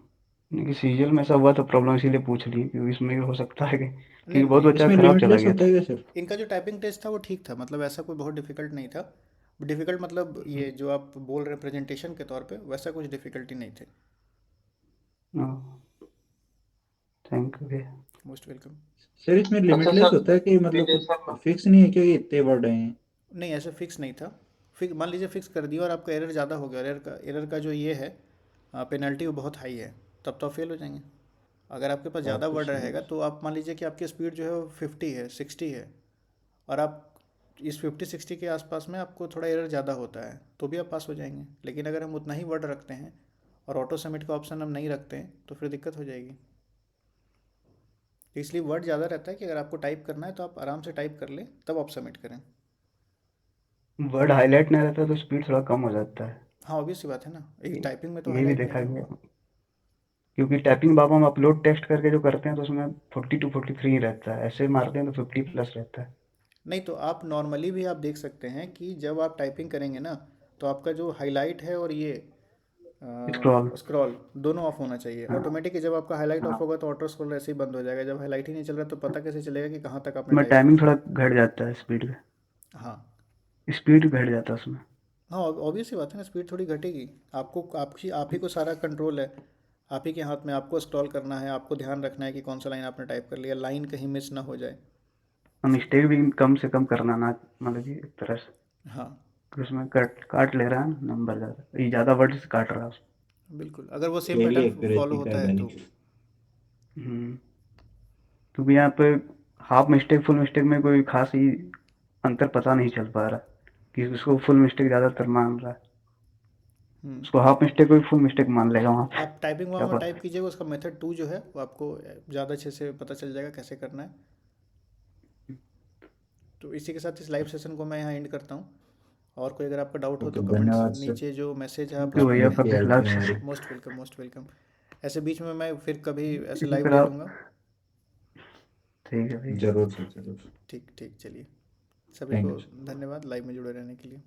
नहीं, सीरियल में ऐसा हुआ तो प्रॉब्लम इसीलिए पूछ ली, क्योंकि इसमें भी हो सकता है कि नहीं क्योंकि बहुत नहीं, बच्चा इसमें खराब चला लिमिटलेस गया होता था। है क्या सर? इनका जो टाइपिंग टेस्ट था वो ठीक था, मतलब ऐसा कोई बहुत डिफिकल्ट नहीं था। डिफिकल्ट मतलब ये जो आप बोल रहे हैं प्रेजेंटेशन के तौर पे, वैसा कुछ डिफिकल्टी नहीं थे। थैंक यू भैया। Most welcome. सर इसमें अच्छा लिमिटलेस सर, होता है कि अभी मतलब जैसा कुछ फिक्स नहीं है कि इतने वर्ड हैं? नहीं, ऐसे फिक्स नहीं था। फिक्स मान लीजिए फिक्स कर दिया और आपका एरर ज़्यादा हो गया, एरर का जो ये है पेनल्टी वो बहुत हाई है, तब तो आप फेल हो जाएंगे। अगर आपके पास बात ज़्यादा तो वर्ड सही है। रहेगा तो आप मान लीजिए कि आपकी स्पीड जो है वो 50 है, 60 है, और आप इस 50-60 के आसपास में आपको थोड़ा एरर ज़्यादा होता है, तो भी आप पास हो जाएंगे। लेकिन अगर हम उतना ही वर्ड रखते हैं और ऑटो सबमिट का ऑप्शन हम नहीं रखते हैं तो फिर दिक्कत हो जाएगी। तो इसलिए वर्ड ज़्यादा रहता है कि अगर आपको टाइप करना है तो आप आराम से टाइप कर लें, तब आप सबमिट करें। वर्ड हाईलाइट नहीं रहता तो स्पीड थोड़ा कम हो जाता है। हाँ, ऑब्वियस सी बात है ना, एक ये टाइपिंग में तो ये भी हाईलाइट नहीं देखा ना गया, होगा। क्योंकि टाइपिंग बाबा हम अपलोड टेक्स्ट करके जो करते हैं तो उसमें 40 to 43 ही रहता है, ऐसे मारते हैं तो 50+ रहता है। नहीं, तो आप नॉर्मली भी आप देख सकते हैं कि जब आप टाइपिंग करेंगे ना, तो आपका जो हाईलाइट है और ये स्क्रॉल। स्क्रॉल दोनों ऑफ होना चाहिए हाँ ऑटोमेटिक। जब आपका हाईलाइट ऑफ हाँ, होगा तो ऑटो स्क्रॉल ऐसे ही बंद हो जाएगा। जब हाईलाइट ही नहीं चल रहा तो पता कैसे चलेगा कि कहाँ तक आपने उसमें टाइप टाइमिंग किया। थोड़ा घट जाता है, हाँ स्पीड घट जाता है उसमें। हाँ, ऑब्वियस सी बात है ना, स्पीड थोड़ी घटेगी। आपको आप ही को सारा कंट्रोल है, आप ही के हाथ में। आपको स्क्रॉल करना है, आपको ध्यान रखना है कि कौन सा लाइन आपने टाइप कर लिया, लाइन कहीं मिस ना हो जाए। मिस्टेक भी कम से कम करना ना, मतलब कि एक तरह से, हाँ कि उसमें कट काट ले रहा है नंबर ज़्यादा, ये ज़्यादा वर्ड काट रहा है उसमें। बिल्कुल, अगर वो same daily pattern follow accuracy का होता है तो। बेनिफिट। हम्म, क्योंकि यहाँ पे हाफ मिस्टेक फुल मिस्टेक में कोई खास ही अंतर पता नहीं चल पा रहा, कि उसको फुल मिस्टेक ज़्यादातर मान रहा है, हम्म उसको हाफ मिस्टेक को भी फुल मिस्टेक मान लेगा वहाँ पे। आप टाइपिंग वहाँ क्या पर पता। टाइप कीजिएगा, उसका मेथड 2 जो है वो आपको ज़्यादा अच्छे से पता चल जाएगा कैसे करना है। तो इसी के साथ इस लाइव सेशन को मैं यहाँ एंड करता हूँ। और कोई अगर आपका डाउट हो ओके, तो कमेंट्स धन्यवाद सर। नीचे जो मैसेज है आप तो उसमें भैया लिखें। का काफ़ी हेल्प पिछला हुई हमारी। Most welcome, most welcome. ऐसे बीच में मैं फिर कभी ऐसे इसी लाइव ले तरह। लूँगा। ठीक है भैया। जरूर सर, जरूर। ठीक ठीक, चलिए। सभी थैंक को यू सर। धन्यवाद लाइव में जुड़े रहने के लिए।